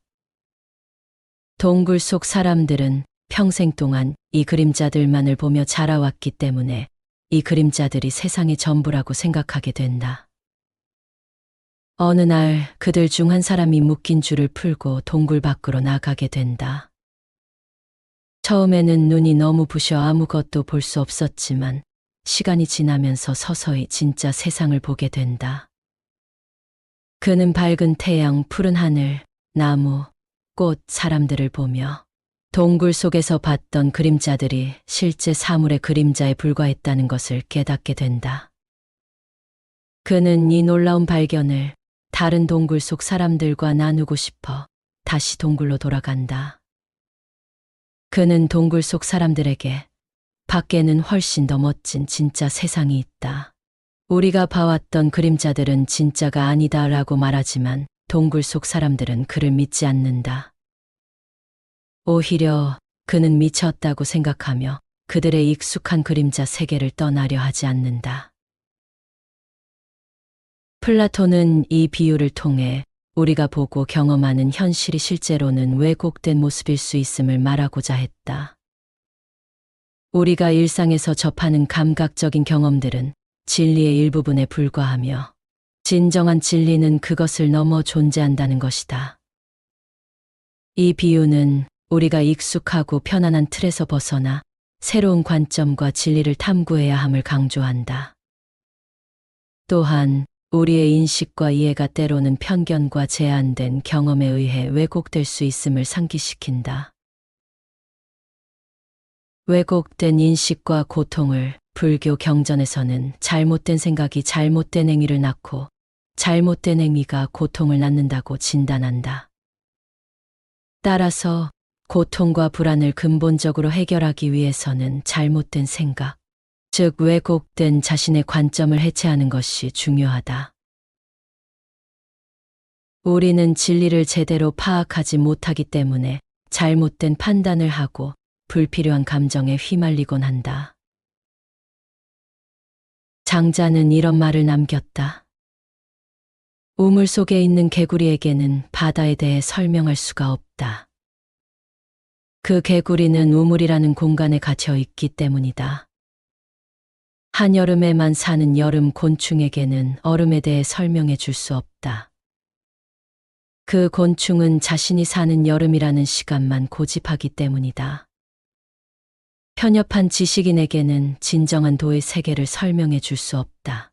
동굴 속 사람들은 평생 동안 이 그림자들만을 보며 자라왔기 때문에 이 그림자들이 세상의 전부라고 생각하게 된다. 어느 날 그들 중 한 사람이 묶인 줄을 풀고 동굴 밖으로 나가게 된다. 처음에는 눈이 너무 부셔 아무것도 볼 수 없었지만 시간이 지나면서 서서히 진짜 세상을 보게 된다. 그는 밝은 태양, 푸른 하늘, 나무, 꽃, 사람들을 보며 동굴 속에서 봤던 그림자들이 실제 사물의 그림자에 불과했다는 것을 깨닫게 된다. 그는 이 놀라운 발견을 다른 동굴 속 사람들과 나누고 싶어 다시 동굴로 돌아간다. 그는 동굴 속 사람들에게 밖에는 훨씬 더 멋진 진짜 세상이 있다. 우리가 봐왔던 그림자들은 진짜가 아니다라고 말하지만 동굴 속 사람들은 그를 믿지 않는다. 오히려 그는 미쳤다고 생각하며 그들의 익숙한 그림자 세계를 떠나려 하지 않는다. 플라톤은 이 비유를 통해 우리가 보고 경험하는 현실이 실제로는 왜곡된 모습일 수 있음을 말하고자 했다. 우리가 일상에서 접하는 감각적인 경험들은 진리의 일부분에 불과하며 진정한 진리는 그것을 넘어 존재한다는 것이다. 이 비유는 우리가 익숙하고 편안한 틀에서 벗어나 새로운 관점과 진리를 탐구해야 함을 강조한다. 또한 우리의 인식과 이해가 때로는 편견과 제한된 경험에 의해 왜곡될 수 있음을 상기시킨다. 왜곡된 인식과 고통을 불교 경전에서는 잘못된 생각이 잘못된 행위를 낳고 잘못된 행위가 고통을 낳는다고 진단한다. 따라서 고통과 불안을 근본적으로 해결하기 위해서는 잘못된 생각, 즉 왜곡된 자신의 관점을 해체하는 것이 중요하다. 우리는 진리를 제대로 파악하지 못하기 때문에 잘못된 판단을 하고 불필요한 감정에 휘말리곤 한다. 장자는 이런 말을 남겼다. 우물 속에 있는 개구리에게는 바다에 대해 설명할 수가 없다. 그 개구리는 우물이라는 공간에 갇혀 있기 때문이다. 한여름에만 사는 여름 곤충에게는 얼음에 대해 설명해 줄 수 없다. 그 곤충은 자신이 사는 여름이라는 시간만 고집하기 때문이다. 편협한 지식인에게는 진정한 도의 세계를 설명해 줄 수 없다.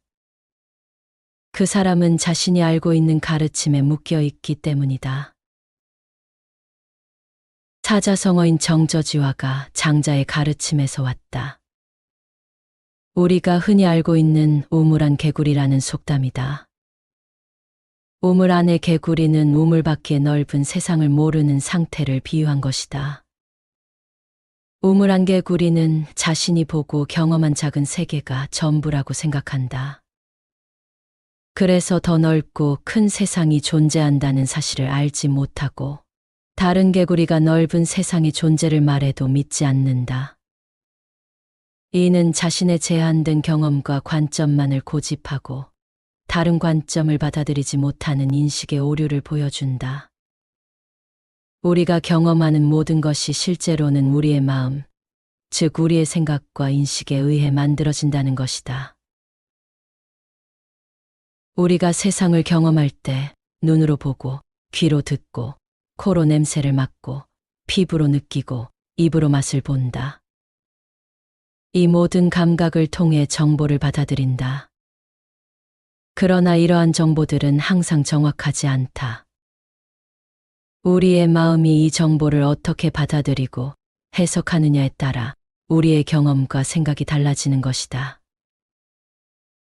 그 사람은 자신이 알고 있는 가르침에 묶여 있기 때문이다. 사자성어인 정저지화가 장자의 가르침에서 왔다. 우리가 흔히 알고 있는 우물안 개구리라는 속담이다. 우물 안의 개구리는 우물 밖의 넓은 세상을 모르는 상태를 비유한 것이다. 우물 안 개구리는 자신이 보고 경험한 작은 세계가 전부라고 생각한다. 그래서 더 넓고 큰 세상이 존재한다는 사실을 알지 못하고 다른 개구리가 넓은 세상의 존재를 말해도 믿지 않는다. 이는 자신의 제한된 경험과 관점만을 고집하고 다른 관점을 받아들이지 못하는 인식의 오류를 보여준다. 우리가 경험하는 모든 것이 실제로는 우리의 마음, 즉 우리의 생각과 인식에 의해 만들어진다는 것이다. 우리가 세상을 경험할 때 눈으로 보고, 귀로 듣고, 코로 냄새를 맡고, 피부로 느끼고, 입으로 맛을 본다. 이 모든 감각을 통해 정보를 받아들인다. 그러나 이러한 정보들은 항상 정확하지 않다. 우리의 마음이 이 정보를 어떻게 받아들이고 해석하느냐에 따라 우리의 경험과 생각이 달라지는 것이다.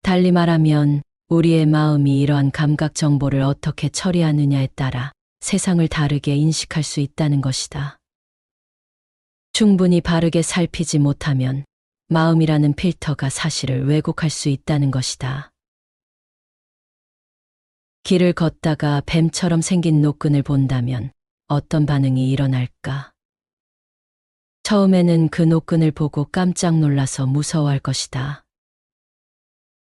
달리 말하면 우리의 마음이 이러한 감각 정보를 어떻게 처리하느냐에 따라 세상을 다르게 인식할 수 있다는 것이다. 충분히 바르게 살피지 못하면 마음이라는 필터가 사실을 왜곡할 수 있다는 것이다. 길을 걷다가 뱀처럼 생긴 노끈을 본다면 어떤 반응이 일어날까? 처음에는 그 노끈을 보고 깜짝 놀라서 무서워할 것이다.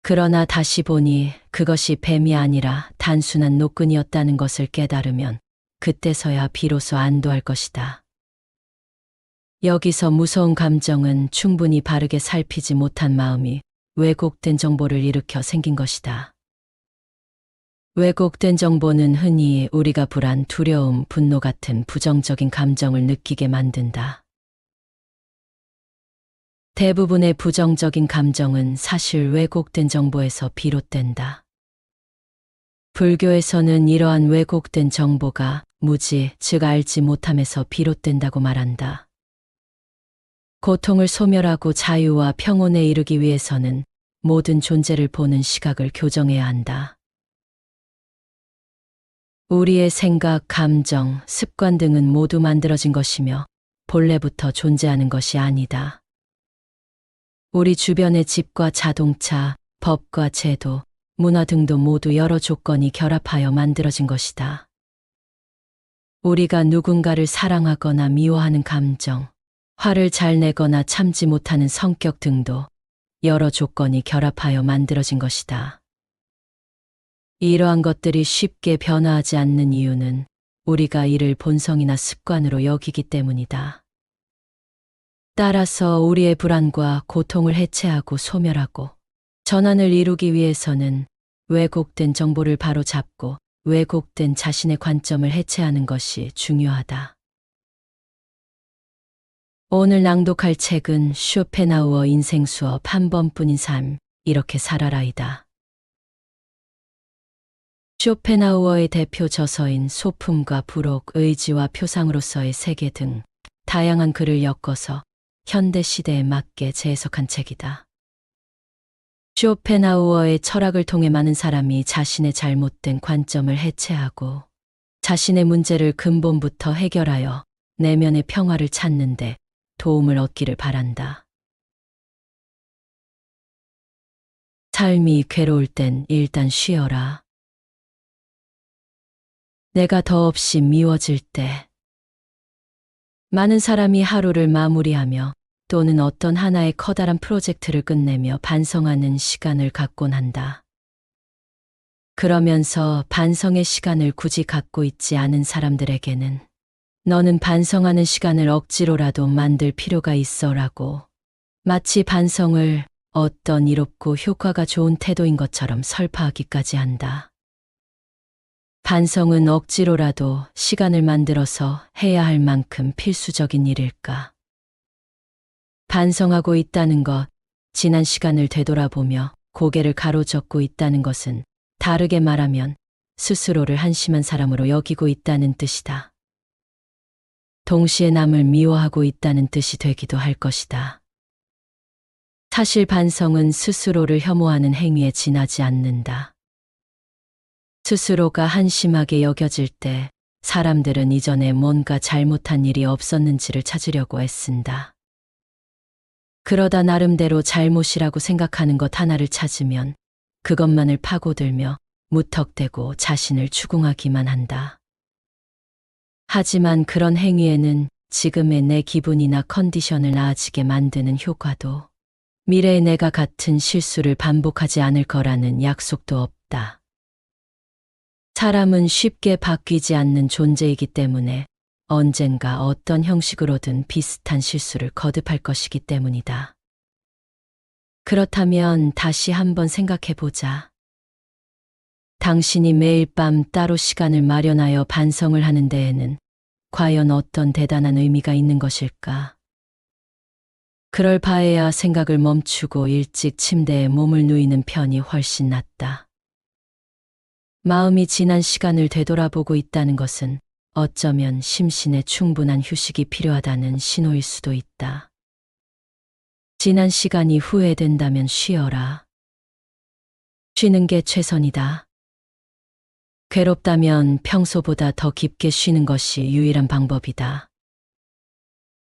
그러나 다시 보니 그것이 뱀이 아니라 단순한 노끈이었다는 것을 깨달으면 그때서야 비로소 안도할 것이다. 여기서 무서운 감정은 충분히 바르게 살피지 못한 마음이 왜곡된 정보를 일으켜 생긴 것이다. 왜곡된 정보는 흔히 우리가 불안, 두려움, 분노 같은 부정적인 감정을 느끼게 만든다. 대부분의 부정적인 감정은 사실 왜곡된 정보에서 비롯된다. 불교에서는 이러한 왜곡된 정보가 무지, 즉 알지 못함에서 비롯된다고 말한다. 고통을 소멸하고 자유와 평온에 이르기 위해서는 모든 존재를 보는 시각을 교정해야 한다. 우리의 생각, 감정, 습관 등은 모두 만들어진 것이며 본래부터 존재하는 것이 아니다. 우리 주변의 집과 자동차, 법과 제도, 문화 등도 모두 여러 조건이 결합하여 만들어진 것이다. 우리가 누군가를 사랑하거나 미워하는 감정, 화를 잘 내거나 참지 못하는 성격 등도 여러 조건이 결합하여 만들어진 것이다. 이러한 것들이 쉽게 변화하지 않는 이유는 우리가 이를 본성이나 습관으로 여기기 때문이다. 따라서 우리의 불안과 고통을 해체하고 소멸하고 전환을 이루기 위해서는 왜곡된 정보를 바로잡고 왜곡된 자신의 관점을 해체하는 것이 중요하다. 오늘 낭독할 책은 쇼펜하우어 인생 수업 한 번뿐인 삶, 이렇게 살아라이다. 쇼펜하우어의 대표 저서인 소품과 부록, 의지와 표상으로서의 세계 등 다양한 글을 엮어서 현대 시대에 맞게 재해석한 책이다. 쇼펜하우어의 철학을 통해 많은 사람이 자신의 잘못된 관점을 해체하고 자신의 문제를 근본부터 해결하여 내면의 평화를 찾는데 도움을 얻기를 바란다. 삶이 괴로울 땐 일단 쉬어라. 내가 더없이 미워질 때. 많은 사람이 하루를 마무리하며 또는 어떤 하나의 커다란 프로젝트를 끝내며 반성하는 시간을 갖곤 한다. 그러면서 반성의 시간을 굳이 갖고 있지 않은 사람들에게는 너는 반성하는 시간을 억지로라도 만들 필요가 있어라고 마치 반성을 어떤 이롭고 효과가 좋은 태도인 것처럼 설파하기까지 한다. 반성은 억지로라도 시간을 만들어서 해야 할 만큼 필수적인 일일까? 반성하고 있다는 것, 지난 시간을 되돌아보며 고개를 가로젓고 있다는 것은 다르게 말하면 스스로를 한심한 사람으로 여기고 있다는 뜻이다. 동시에 남을 미워하고 있다는 뜻이 되기도 할 것이다. 사실 반성은 스스로를 혐오하는 행위에 지나지 않는다. 스스로가 한심하게 여겨질 때 사람들은 이전에 뭔가 잘못한 일이 없었는지를 찾으려고 애쓴다. 그러다 나름대로 잘못이라고 생각하는 것 하나를 찾으면 그것만을 파고들며 무턱대고 자신을 추궁하기만 한다. 하지만 그런 행위에는 지금의 내 기분이나 컨디션을 나아지게 만드는 효과도, 미래의 내가 같은 실수를 반복하지 않을 거라는 약속도 없다. 사람은 쉽게 바뀌지 않는 존재이기 때문에 언젠가 어떤 형식으로든 비슷한 실수를 거듭할 것이기 때문이다. 그렇다면 다시 한번 생각해 보자. 당신이 매일 밤 따로 시간을 마련하여 반성을 하는 데에는 과연 어떤 대단한 의미가 있는 것일까? 그럴 바에야 생각을 멈추고 일찍 침대에 몸을 누이는 편이 훨씬 낫다. 마음이 지난 시간을 되돌아보고 있다는 것은 어쩌면 심신에 충분한 휴식이 필요하다는 신호일 수도 있다. 지난 시간이 후회된다면 쉬어라. 쉬는 게 최선이다. 괴롭다면 평소보다 더 깊게 쉬는 것이 유일한 방법이다.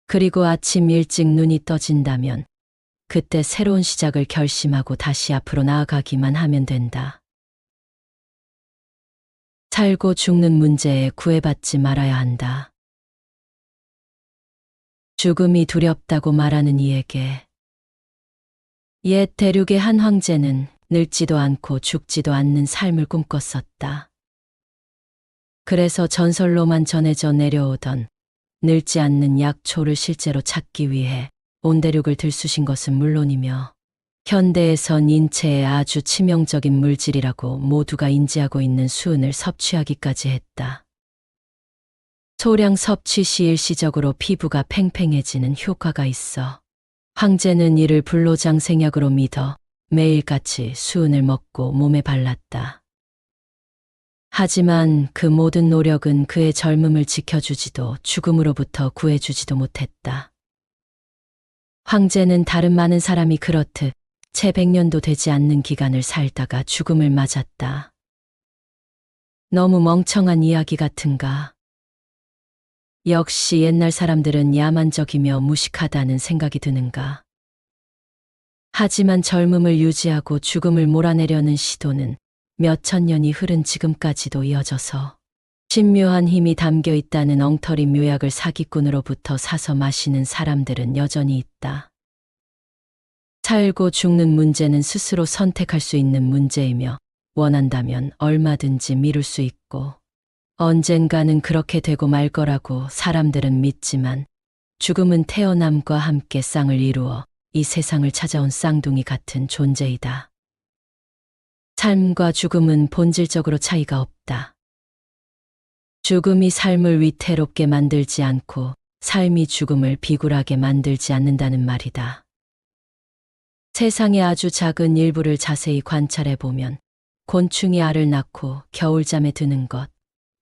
그리고 아침 일찍 눈이 떠진다면 그때 새로운 시작을 결심하고 다시 앞으로 나아가기만 하면 된다. 살고 죽는 문제에 구애받지 말아야 한다. 죽음이 두렵다고 말하는 이에게 옛 대륙의 한 황제는 늙지도 않고 죽지도 않는 삶을 꿈꿨었다. 그래서 전설로만 전해져 내려오던 늙지 않는 약초를 실제로 찾기 위해 온 대륙을 들쑤신 것은 물론이며 현대에선 인체에 아주 치명적인 물질이라고 모두가 인지하고 있는 수은을 섭취하기까지 했다. 소량 섭취 시 일시적으로 피부가 팽팽해지는 효과가 있어 황제는 이를 불로장생약으로 믿어 매일같이 수은을 먹고 몸에 발랐다. 하지만 그 모든 노력은 그의 젊음을 지켜주지도 죽음으로부터 구해주지도 못했다. 황제는 다른 많은 사람이 그렇듯 채 100년도 되지 않는 기간을 살다가 죽음을 맞았다. 너무 멍청한 이야기 같은가? 역시 옛날 사람들은 야만적이며 무식하다는 생각이 드는가? 하지만 젊음을 유지하고 죽음을 몰아내려는 시도는 몇천 년이 흐른 지금까지도 이어져서 신묘한 힘이 담겨 있다는 엉터리 묘약을 사기꾼으로부터 사서 마시는 사람들은 여전히 있다. 살고 죽는 문제는 스스로 선택할 수 있는 문제이며 원한다면 얼마든지 미룰 수 있고 언젠가는 그렇게 되고 말 거라고 사람들은 믿지만 죽음은 태어남과 함께 쌍을 이루어 이 세상을 찾아온 쌍둥이 같은 존재이다. 삶과 죽음은 본질적으로 차이가 없다. 죽음이 삶을 위태롭게 만들지 않고 삶이 죽음을 비굴하게 만들지 않는다는 말이다. 세상의 아주 작은 일부를 자세히 관찰해 보면 곤충이 알을 낳고 겨울잠에 드는 것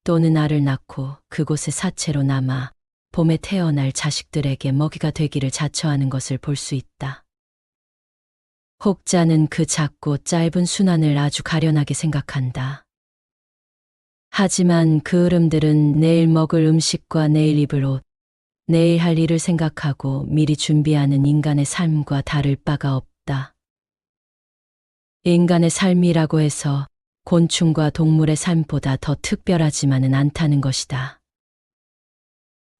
또는 알을 낳고 그곳에 사체로 남아 봄에 태어날 자식들에게 먹이가 되기를 자처하는 것을 볼 수 있다. 혹자는 그 작고 짧은 순환을 아주 가련하게 생각한다. 하지만 그 흐름들은 내일 먹을 음식과 내일 입을 옷, 내일 할 일을 생각하고 미리 준비하는 인간의 삶과 다를 바가 없다. 인간의 삶이라고 해서 곤충과 동물의 삶보다 더 특별하지만은 않다는 것이다.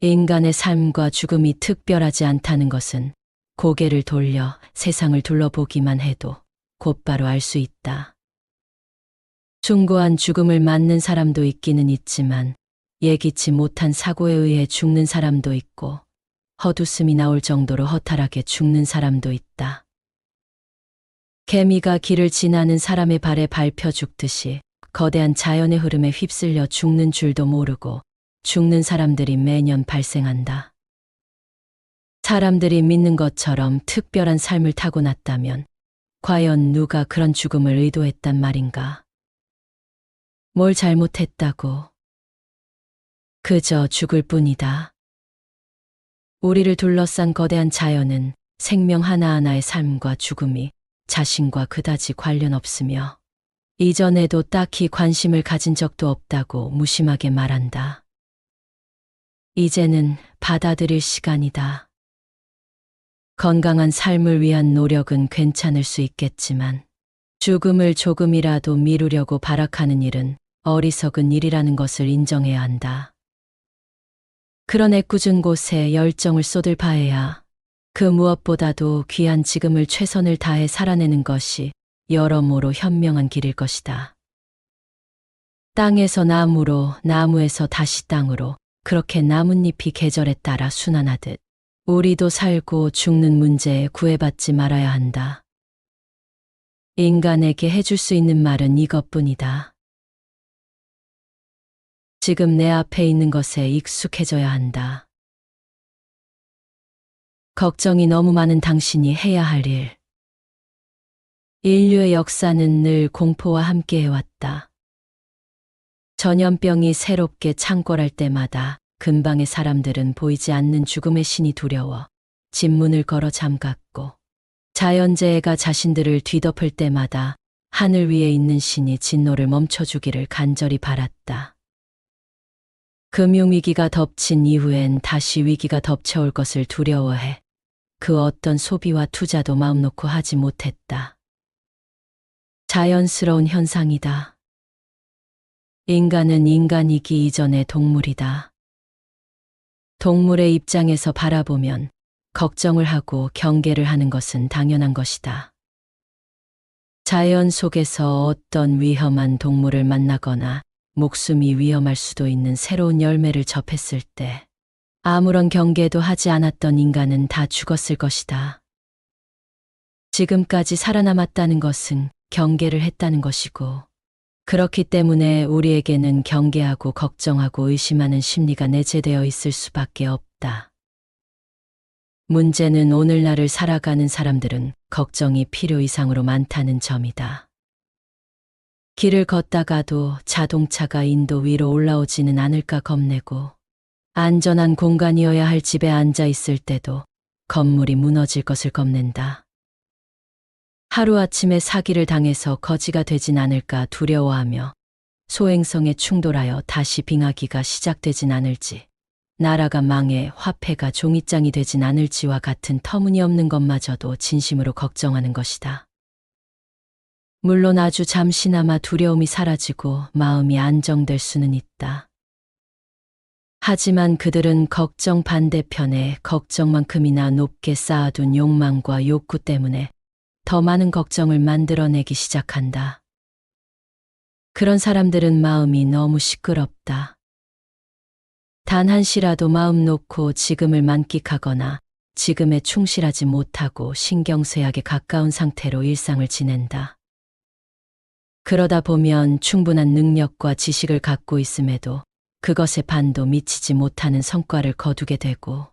인간의 삶과 죽음이 특별하지 않다는 것은 고개를 돌려 세상을 둘러보기만 해도 곧바로 알 수 있다. 숭고한 죽음을 맞는 사람도 있기는 있지만 예기치 못한 사고에 의해 죽는 사람도 있고 헛웃음이 나올 정도로 허탈하게 죽는 사람도 있다. 개미가 길을 지나는 사람의 발에 밟혀 죽듯이 거대한 자연의 흐름에 휩쓸려 죽는 줄도 모르고 죽는 사람들이 매년 발생한다. 사람들이 믿는 것처럼 특별한 삶을 타고났다면 과연 누가 그런 죽음을 의도했단 말인가? 뭘 잘못했다고? 그저 죽을 뿐이다. 우리를 둘러싼 거대한 자연은 생명 하나하나의 삶과 죽음이 자신과 그다지 관련 없으며 이전에도 딱히 관심을 가진 적도 없다고 무심하게 말한다. 이제는 받아들일 시간이다. 건강한 삶을 위한 노력은 괜찮을 수 있겠지만 죽음을 조금이라도 미루려고 발악하는 일은 어리석은 일이라는 것을 인정해야 한다. 그런 애꿎은 곳에 열정을 쏟을 바에야 그 무엇보다도 귀한 지금을 최선을 다해 살아내는 것이 여러모로 현명한 길일 것이다. 땅에서 나무로, 나무에서 다시 땅으로 그렇게 나뭇잎이 계절에 따라 순환하듯 우리도 살고 죽는 문제에 구애받지 말아야 한다. 인간에게 해줄 수 있는 말은 이것뿐이다. 지금 내 앞에 있는 것에 익숙해져야 한다. 걱정이 너무 많은 당신이 해야 할 일. 인류의 역사는 늘 공포와 함께 해왔다. 전염병이 새롭게 창궐할 때마다 근방의 사람들은 보이지 않는 죽음의 신이 두려워 집문을 걸어 잠갔고 자연재해가 자신들을 뒤덮을 때마다 하늘 위에 있는 신이 진노를 멈춰주기를 간절히 바랐다. 금융위기가 덮친 이후엔 다시 위기가 덮쳐올 것을 두려워해 그 어떤 소비와 투자도 마음 놓고 하지 못했다. 자연스러운 현상이다. 인간은 인간이기 이전의 동물이다. 동물의 입장에서 바라보면 걱정을 하고 경계를 하는 것은 당연한 것이다. 자연 속에서 어떤 위험한 동물을 만나거나 목숨이 위험할 수도 있는 새로운 열매를 접했을 때 아무런 경계도 하지 않았던 인간은 다 죽었을 것이다. 지금까지 살아남았다는 것은 경계를 했다는 것이고, 그렇기 때문에 우리에게는 경계하고 걱정하고 의심하는 심리가 내재되어 있을 수밖에 없다. 문제는 오늘날을 살아가는 사람들은 걱정이 필요 이상으로 많다는 점이다. 길을 걷다가도 자동차가 인도 위로 올라오지는 않을까 겁내고, 안전한 공간이어야 할 집에 앉아 있을 때도 건물이 무너질 것을 겁낸다. 하루아침에 사기를 당해서 거지가 되진 않을까 두려워하며 소행성에 충돌하여 다시 빙하기가 시작되진 않을지, 나라가 망해 화폐가 종이장이 되진 않을지와 같은 터무니없는 것마저도 진심으로 걱정하는 것이다. 물론 아주 잠시나마 두려움이 사라지고 마음이 안정될 수는 있다. 하지만 그들은 걱정 반대편에 걱정만큼이나 높게 쌓아둔 욕망과 욕구 때문에 더 많은 걱정을 만들어내기 시작한다. 그런 사람들은 마음이 너무 시끄럽다. 단 한시라도 마음 놓고 지금을 만끽하거나 지금에 충실하지 못하고 신경쇠약에 가까운 상태로 일상을 지낸다. 그러다 보면 충분한 능력과 지식을 갖고 있음에도 그것에 반도 미치지 못하는 성과를 거두게 되고,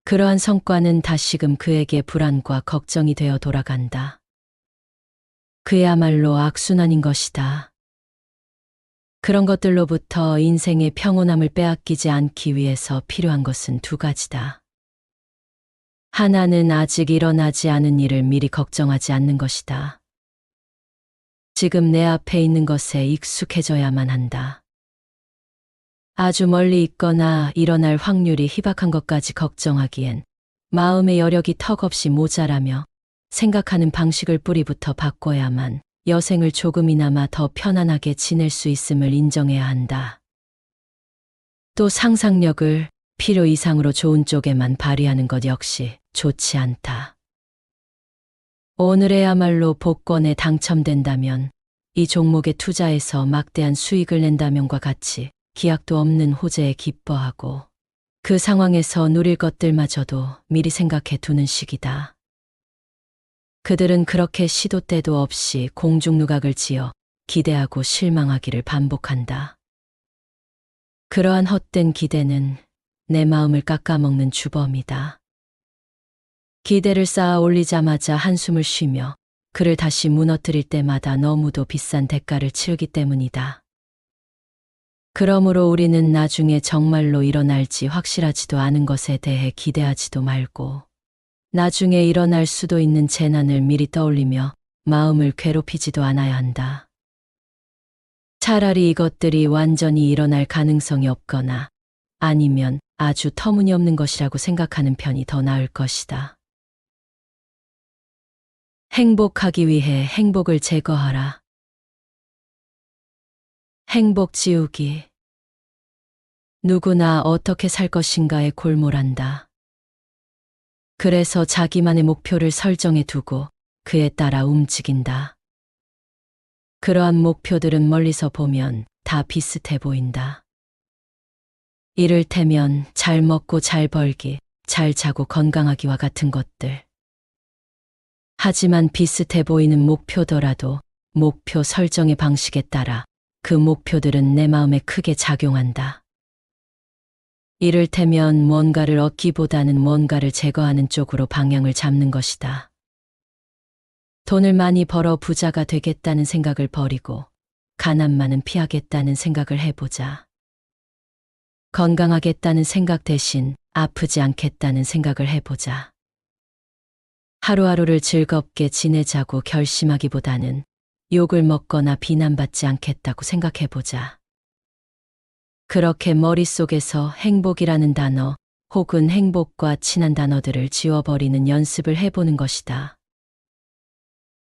그러한 성과는 다시금 그에게 불안과 걱정이 되어 돌아간다. 그야말로 악순환인 것이다. 그런 것들로부터 인생의 평온함을 빼앗기지 않기 위해서 필요한 것은 두 가지다. 하나는 아직 일어나지 않은 일을 미리 걱정하지 않는 것이다. 지금 내 앞에 있는 것에 익숙해져야만 한다. 아주 멀리 있거나 일어날 확률이 희박한 것까지 걱정하기엔 마음의 여력이 턱없이 모자라며 생각하는 방식을 뿌리부터 바꿔야만 여생을 조금이나마 더 편안하게 지낼 수 있음을 인정해야 한다. 또 상상력을 필요 이상으로 좋은 쪽에만 발휘하는 것 역시 좋지 않다. 오늘에야말로 복권에 당첨된다면, 이 종목에 투자해서 막대한 수익을 낸다면과 같이 기약도 없는 호재에 기뻐하고 그 상황에서 누릴 것들마저도 미리 생각해 두는 시기다. 그들은 그렇게 시도 때도 없이 공중누각을 지어 기대하고 실망하기를 반복한다. 그러한 헛된 기대는 내 마음을 깎아먹는 주범이다. 기대를 쌓아 올리자마자 한숨을 쉬며 그를 다시 무너뜨릴 때마다 너무도 비싼 대가를 치르기 때문이다. 그러므로 우리는 나중에 정말로 일어날지 확실하지도 않은 것에 대해 기대하지도 말고, 나중에 일어날 수도 있는 재난을 미리 떠올리며 마음을 괴롭히지도 않아야 한다. 차라리 이것들이 완전히 일어날 가능성이 없거나 아니면 아주 터무니없는 것이라고 생각하는 편이 더 나을 것이다. 행복하기 위해 행복을 제거하라. 행복 지우기. 누구나 어떻게 살 것인가에 골몰한다. 그래서 자기만의 목표를 설정해 두고 그에 따라 움직인다. 그러한 목표들은 멀리서 보면 다 비슷해 보인다. 이를테면 잘 먹고 잘 벌기, 잘 자고 건강하기와 같은 것들. 하지만 비슷해 보이는 목표더라도 목표 설정의 방식에 따라 그 목표들은 내 마음에 크게 작용한다. 이를테면 뭔가를 얻기보다는 뭔가를 제거하는 쪽으로 방향을 잡는 것이다. 돈을 많이 벌어 부자가 되겠다는 생각을 버리고 가난만은 피하겠다는 생각을 해보자. 건강하겠다는 생각 대신 아프지 않겠다는 생각을 해보자. 하루하루를 즐겁게 지내자고 결심하기보다는 욕을 먹거나 비난받지 않겠다고 생각해보자. 그렇게 머릿속에서 행복이라는 단어 혹은 행복과 친한 단어들을 지워버리는 연습을 해보는 것이다.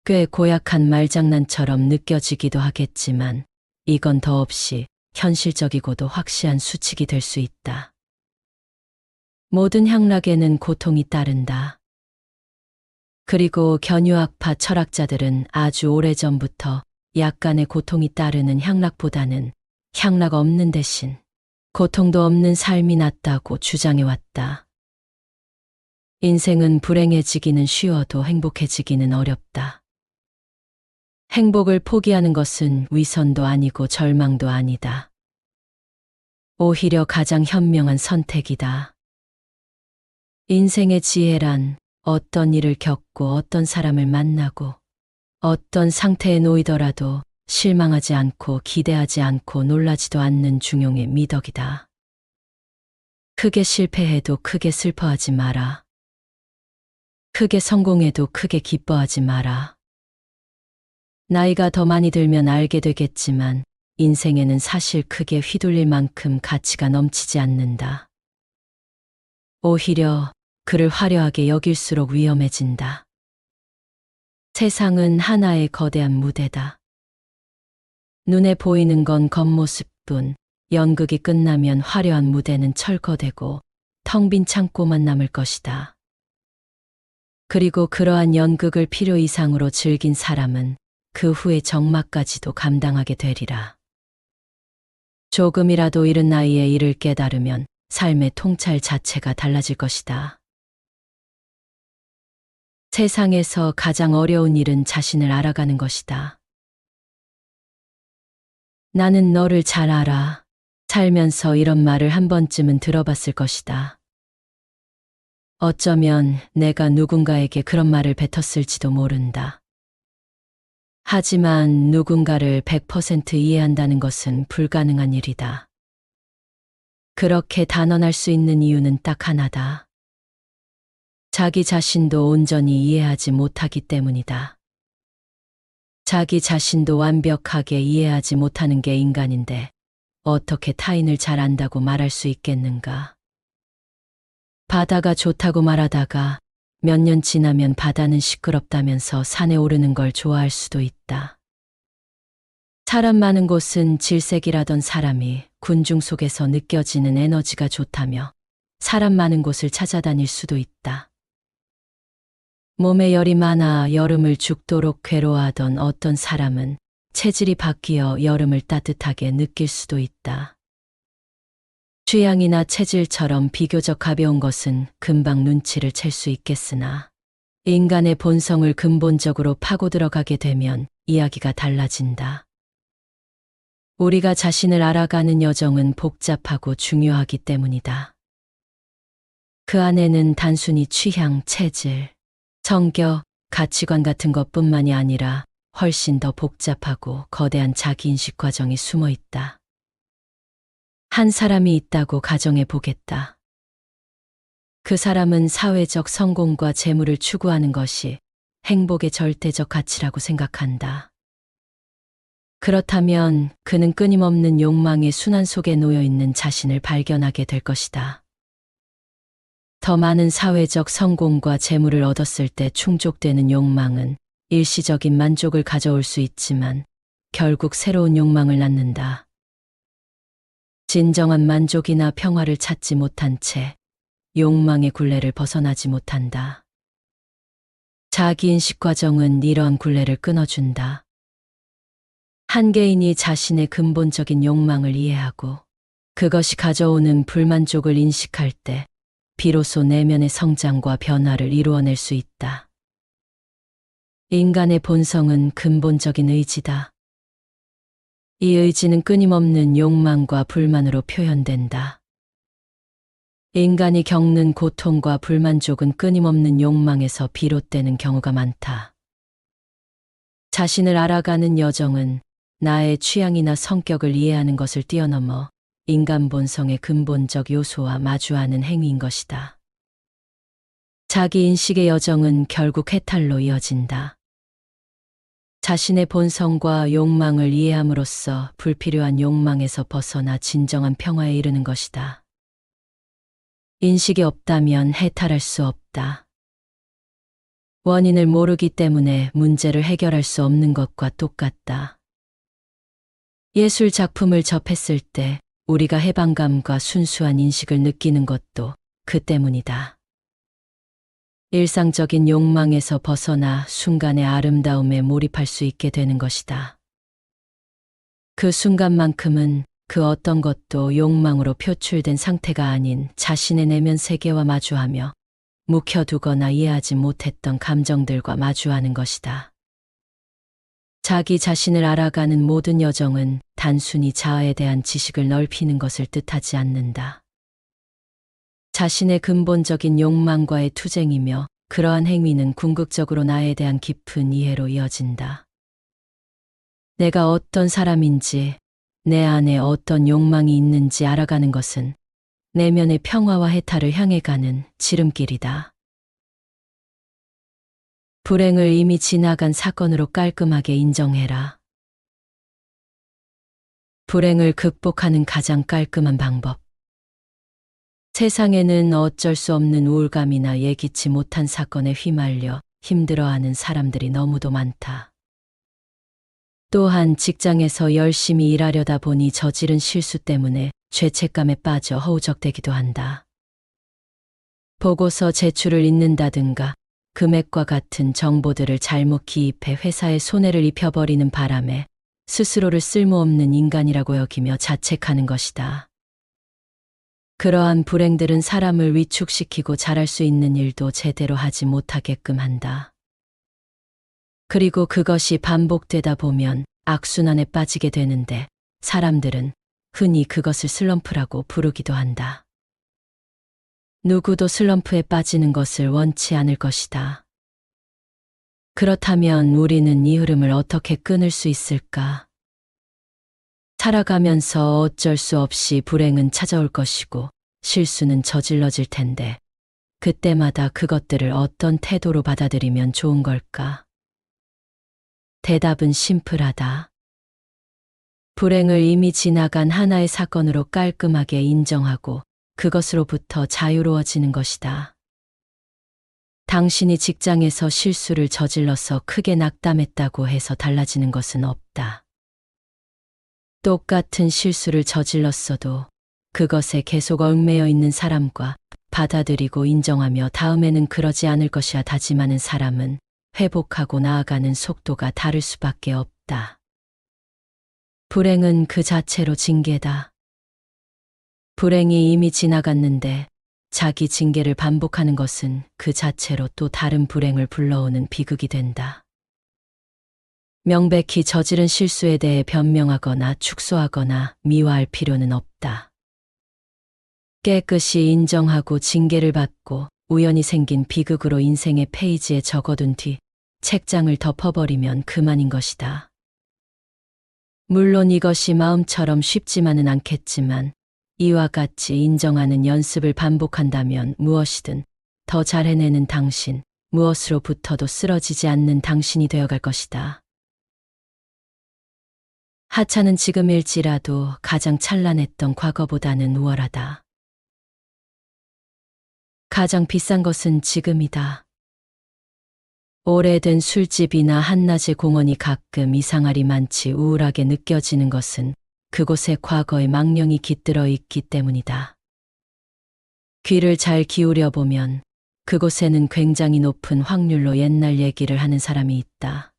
꽤 고약한 말장난처럼 느껴지기도 하겠지만 이건 더없이 현실적이고도 확실한 수칙이 될 수 있다. 모든 향락에는 고통이 따른다. 그리고 견유학파 철학자들은 아주 오래전부터 약간의 고통이 따르는 향락보다는 향락 없는 대신 고통도 없는 삶이 낫다고 주장해왔다. 인생은 불행해지기는 쉬워도 행복해지기는 어렵다. 행복을 포기하는 것은 위선도 아니고 절망도 아니다. 오히려 가장 현명한 선택이다. 인생의 지혜란 어떤 일을 겪고 어떤 사람을 만나고 어떤 상태에 놓이더라도 실망하지 않고 기대하지 않고 놀라지도 않는 중용의 미덕이다. 크게 실패해도 크게 슬퍼하지 마라. 크게 성공해도 크게 기뻐하지 마라. 나이가 더 많이 들면 알게 되겠지만 인생에는 사실 크게 휘둘릴 만큼 가치가 넘치지 않는다. 오히려 그를 화려하게 여길수록 위험해진다. 세상은 하나의 거대한 무대다. 눈에 보이는 건 겉모습뿐, 연극이 끝나면 화려한 무대는 철거되고 텅 빈 창고만 남을 것이다. 그리고 그러한 연극을 필요 이상으로 즐긴 사람은 그 후의 적막까지도 감당하게 되리라. 조금이라도 이른 나이에 이를 깨달으면 삶의 통찰 자체가 달라질 것이다. 세상에서 가장 어려운 일은 자신을 알아가는 것이다. 나는 너를 잘 알아. 살면서 이런 말을 한 번쯤은 들어봤을 것이다. 어쩌면 내가 누군가에게 그런 말을 뱉었을지도 모른다. 하지만 누군가를 100% 이해한다는 것은 불가능한 일이다. 그렇게 단언할 수 있는 이유는 딱 하나다. 자기 자신도 온전히 이해하지 못하기 때문이다. 자기 자신도 완벽하게 이해하지 못하는 게 인간인데 어떻게 타인을 잘 안다고 말할 수 있겠는가? 바다가 좋다고 말하다가 몇 년 지나면 바다는 시끄럽다면서 산에 오르는 걸 좋아할 수도 있다. 사람 많은 곳은 질색이라던 사람이 군중 속에서 느껴지는 에너지가 좋다며 사람 많은 곳을 찾아다닐 수도 있다. 몸에 열이 많아 여름을 죽도록 괴로워하던 어떤 사람은 체질이 바뀌어 여름을 따뜻하게 느낄 수도 있다. 취향이나 체질처럼 비교적 가벼운 것은 금방 눈치를 챌 수 있겠으나 인간의 본성을 근본적으로 파고 들어가게 되면 이야기가 달라진다. 우리가 자신을 알아가는 여정은 복잡하고 중요하기 때문이다. 그 안에는 단순히 취향, 체질, 성격, 가치관 같은 것뿐만이 아니라 훨씬 더 복잡하고 거대한 자기인식 과정이 숨어 있다. 한 사람이 있다고 가정해 보겠다. 그 사람은 사회적 성공과 재물을 추구하는 것이 행복의 절대적 가치라고 생각한다. 그렇다면 그는 끊임없는 욕망의 순환 속에 놓여 있는 자신을 발견하게 될 것이다. 더 많은 사회적 성공과 재물을 얻었을 때 충족되는 욕망은 일시적인 만족을 가져올 수 있지만 결국 새로운 욕망을 낳는다. 진정한 만족이나 평화를 찾지 못한 채 욕망의 굴레를 벗어나지 못한다. 자기인식 과정은 이러한 굴레를 끊어준다. 한 개인이 자신의 근본적인 욕망을 이해하고 그것이 가져오는 불만족을 인식할 때 비로소 내면의 성장과 변화를 이루어낼 수 있다. 인간의 본성은 근본적인 의지다. 이 의지는 끊임없는 욕망과 불만으로 표현된다. 인간이 겪는 고통과 불만족은 끊임없는 욕망에서 비롯되는 경우가 많다. 자신을 알아가는 여정은 나의 취향이나 성격을 이해하는 것을 뛰어넘어 인간 본성의 근본적 요소와 마주하는 행위인 것이다. 자기 인식의 여정은 결국 해탈로 이어진다. 자신의 본성과 욕망을 이해함으로써 불필요한 욕망에서 벗어나 진정한 평화에 이르는 것이다. 인식이 없다면 해탈할 수 없다. 원인을 모르기 때문에 문제를 해결할 수 없는 것과 똑같다. 예술 작품을 접했을 때 우리가 해방감과 순수한 인식을 느끼는 것도 그 때문이다. 일상적인 욕망에서 벗어나 순간의 아름다움에 몰입할 수 있게 되는 것이다. 그 순간만큼은 그 어떤 것도 욕망으로 표출된 상태가 아닌 자신의 내면 세계와 마주하며 묵혀두거나 이해하지 못했던 감정들과 마주하는 것이다. 자기 자신을 알아가는 모든 여정은 단순히 자아에 대한 지식을 넓히는 것을 뜻하지 않는다. 자신의 근본적인 욕망과의 투쟁이며 그러한 행위는 궁극적으로 나에 대한 깊은 이해로 이어진다. 내가 어떤 사람인지, 내 안에 어떤 욕망이 있는지 알아가는 것은 내면의 평화와 해탈을 향해 가는 지름길이다. 불행을 이미 지나간 사건으로 깔끔하게 인정해라. 불행을 극복하는 가장 깔끔한 방법. 세상에는 어쩔 수 없는 우울감이나 예기치 못한 사건에 휘말려 힘들어하는 사람들이 너무도 많다. 또한 직장에서 열심히 일하려다 보니 저지른 실수 때문에 죄책감에 빠져 허우적대기도 한다. 보고서 제출을 잊는다든가 금액과 같은 정보들을 잘못 기입해 회사에 손해를 입혀버리는 바람에 스스로를 쓸모없는 인간이라고 여기며 자책하는 것이다. 그러한 불행들은 사람을 위축시키고 잘할 수 있는 일도 제대로 하지 못하게끔 한다. 그리고 그것이 반복되다 보면 악순환에 빠지게 되는데 사람들은 흔히 그것을 슬럼프라고 부르기도 한다. 누구도 슬럼프에 빠지는 것을 원치 않을 것이다. 그렇다면 우리는 이 흐름을 어떻게 끊을 수 있을까? 살아가면서 어쩔 수 없이 불행은 찾아올 것이고 실수는 저질러질 텐데 그때마다 그것들을 어떤 태도로 받아들이면 좋은 걸까? 대답은 심플하다. 불행을 이미 지나간 하나의 사건으로 깔끔하게 인정하고 그것으로부터 자유로워지는 것이다. 당신이 직장에서 실수를 저질러서 크게 낙담했다고 해서 달라지는 것은 없다. 똑같은 실수를 저질렀어도 그것에 계속 얽매여 있는 사람과 받아들이고 인정하며 다음에는 그러지 않을 것이야 다짐하는 사람은 회복하고 나아가는 속도가 다를 수밖에 없다. 불행은 그 자체로 징계다. 불행이 이미 지나갔는데 자기 징계를 반복하는 것은 그 자체로 또 다른 불행을 불러오는 비극이 된다. 명백히 저지른 실수에 대해 변명하거나 축소하거나 미화할 필요는 없다. 깨끗이 인정하고 징계를 받고 우연히 생긴 비극으로 인생의 페이지에 적어둔 뒤 책장을 덮어버리면 그만인 것이다. 물론 이것이 마음처럼 쉽지만은 않겠지만 이와 같이 인정하는 연습을 반복한다면 무엇이든 더 잘 해내는 당신, 무엇으로부터도 쓰러지지 않는 당신이 되어갈 것이다. 하찮은 지금일지라도 가장 찬란했던 과거보다는 우월하다. 가장 비싼 것은 지금이다. 오래된 술집이나 한낮의 공원이 가끔 이상하리 많지 우울하게 느껴지는 것은 그곳에 과거의 망령이 깃들어 있기 때문이다. 귀를 잘 기울여 보면 그곳에는 굉장히 높은 확률로 옛날 얘기를 하는 사람이 있다.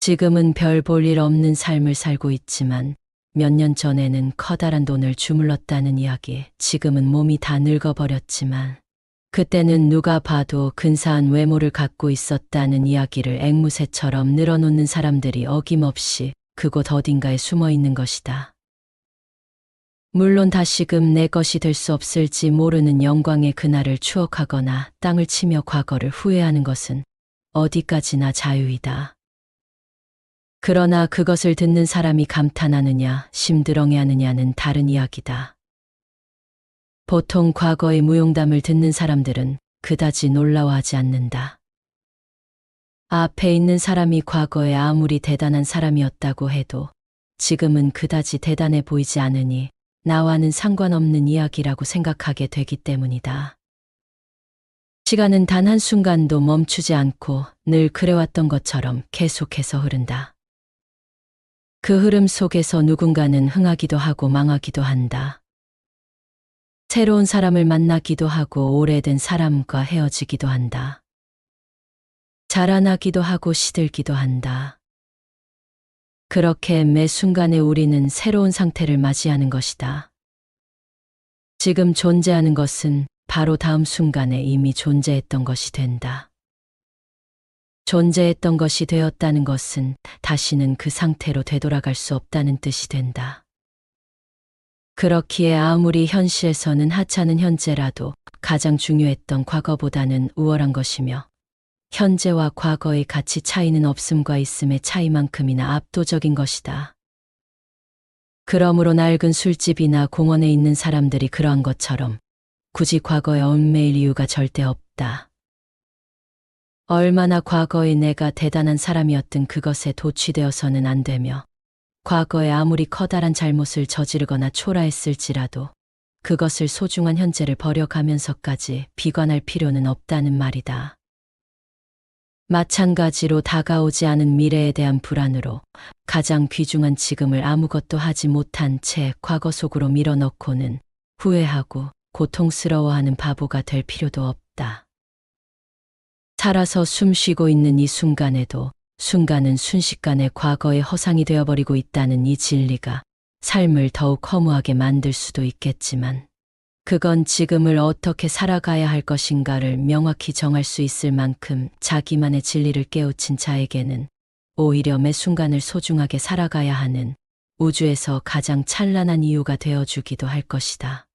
지금은 별 볼 일 없는 삶을 살고 있지만 몇 년 전에는 커다란 돈을 주물렀다는 이야기, 지금은 몸이 다 늙어버렸지만 그때는 누가 봐도 근사한 외모를 갖고 있었다는 이야기를 앵무새처럼 늘어놓는 사람들이 어김없이 그곳 어딘가에 숨어 있는 것이다. 물론 다시금 내 것이 될 수 없을지 모르는 영광의 그날을 추억하거나 땅을 치며 과거를 후회하는 것은 어디까지나 자유이다. 그러나 그것을 듣는 사람이 감탄하느냐, 심드렁해하느냐는 다른 이야기다. 보통 과거의 무용담을 듣는 사람들은 그다지 놀라워하지 않는다. 앞에 있는 사람이 과거에 아무리 대단한 사람이었다고 해도 지금은 그다지 대단해 보이지 않으니 나와는 상관없는 이야기라고 생각하게 되기 때문이다. 시간은 단 한순간도 멈추지 않고 늘 그래왔던 것처럼 계속해서 흐른다. 그 흐름 속에서 누군가는 흥하기도 하고 망하기도 한다. 새로운 사람을 만나기도 하고 오래된 사람과 헤어지기도 한다. 자라나기도 하고 시들기도 한다. 그렇게 매 순간에 우리는 새로운 상태를 맞이하는 것이다. 지금 존재하는 것은 바로 다음 순간에 이미 존재했던 것이 된다. 존재했던 것이 되었다는 것은 다시는 그 상태로 되돌아갈 수 없다는 뜻이 된다. 그렇기에 아무리 현실에서는 하찮은 현재라도 가장 중요했던 과거보다는 우월한 것이며 현재와 과거의 가치 차이는 없음과 있음의 차이만큼이나 압도적인 것이다. 그러므로 낡은 술집이나 공원에 있는 사람들이 그러한 것처럼 굳이 과거에 얽매일 이유가 절대 없다. 얼마나 과거의 내가 대단한 사람이었든 그것에 도취되어서는 안 되며 과거에 아무리 커다란 잘못을 저지르거나 초라했을지라도 그것을 소중한 현재를 버려가면서까지 비관할 필요는 없다는 말이다. 마찬가지로 다가오지 않은 미래에 대한 불안으로 가장 귀중한 지금을 아무것도 하지 못한 채 과거 속으로 밀어넣고는 후회하고 고통스러워하는 바보가 될 필요도 없다. 살아서 숨 쉬고 있는 이 순간에도 순간은 순식간에 과거의 허상이 되어버리고 있다는 이 진리가 삶을 더욱 허무하게 만들 수도 있겠지만 그건 지금을 어떻게 살아가야 할 것인가를 명확히 정할 수 있을 만큼 자기만의 진리를 깨우친 자에게는 오히려 매 순간을 소중하게 살아가야 하는 우주에서 가장 찬란한 이유가 되어주기도 할 것이다.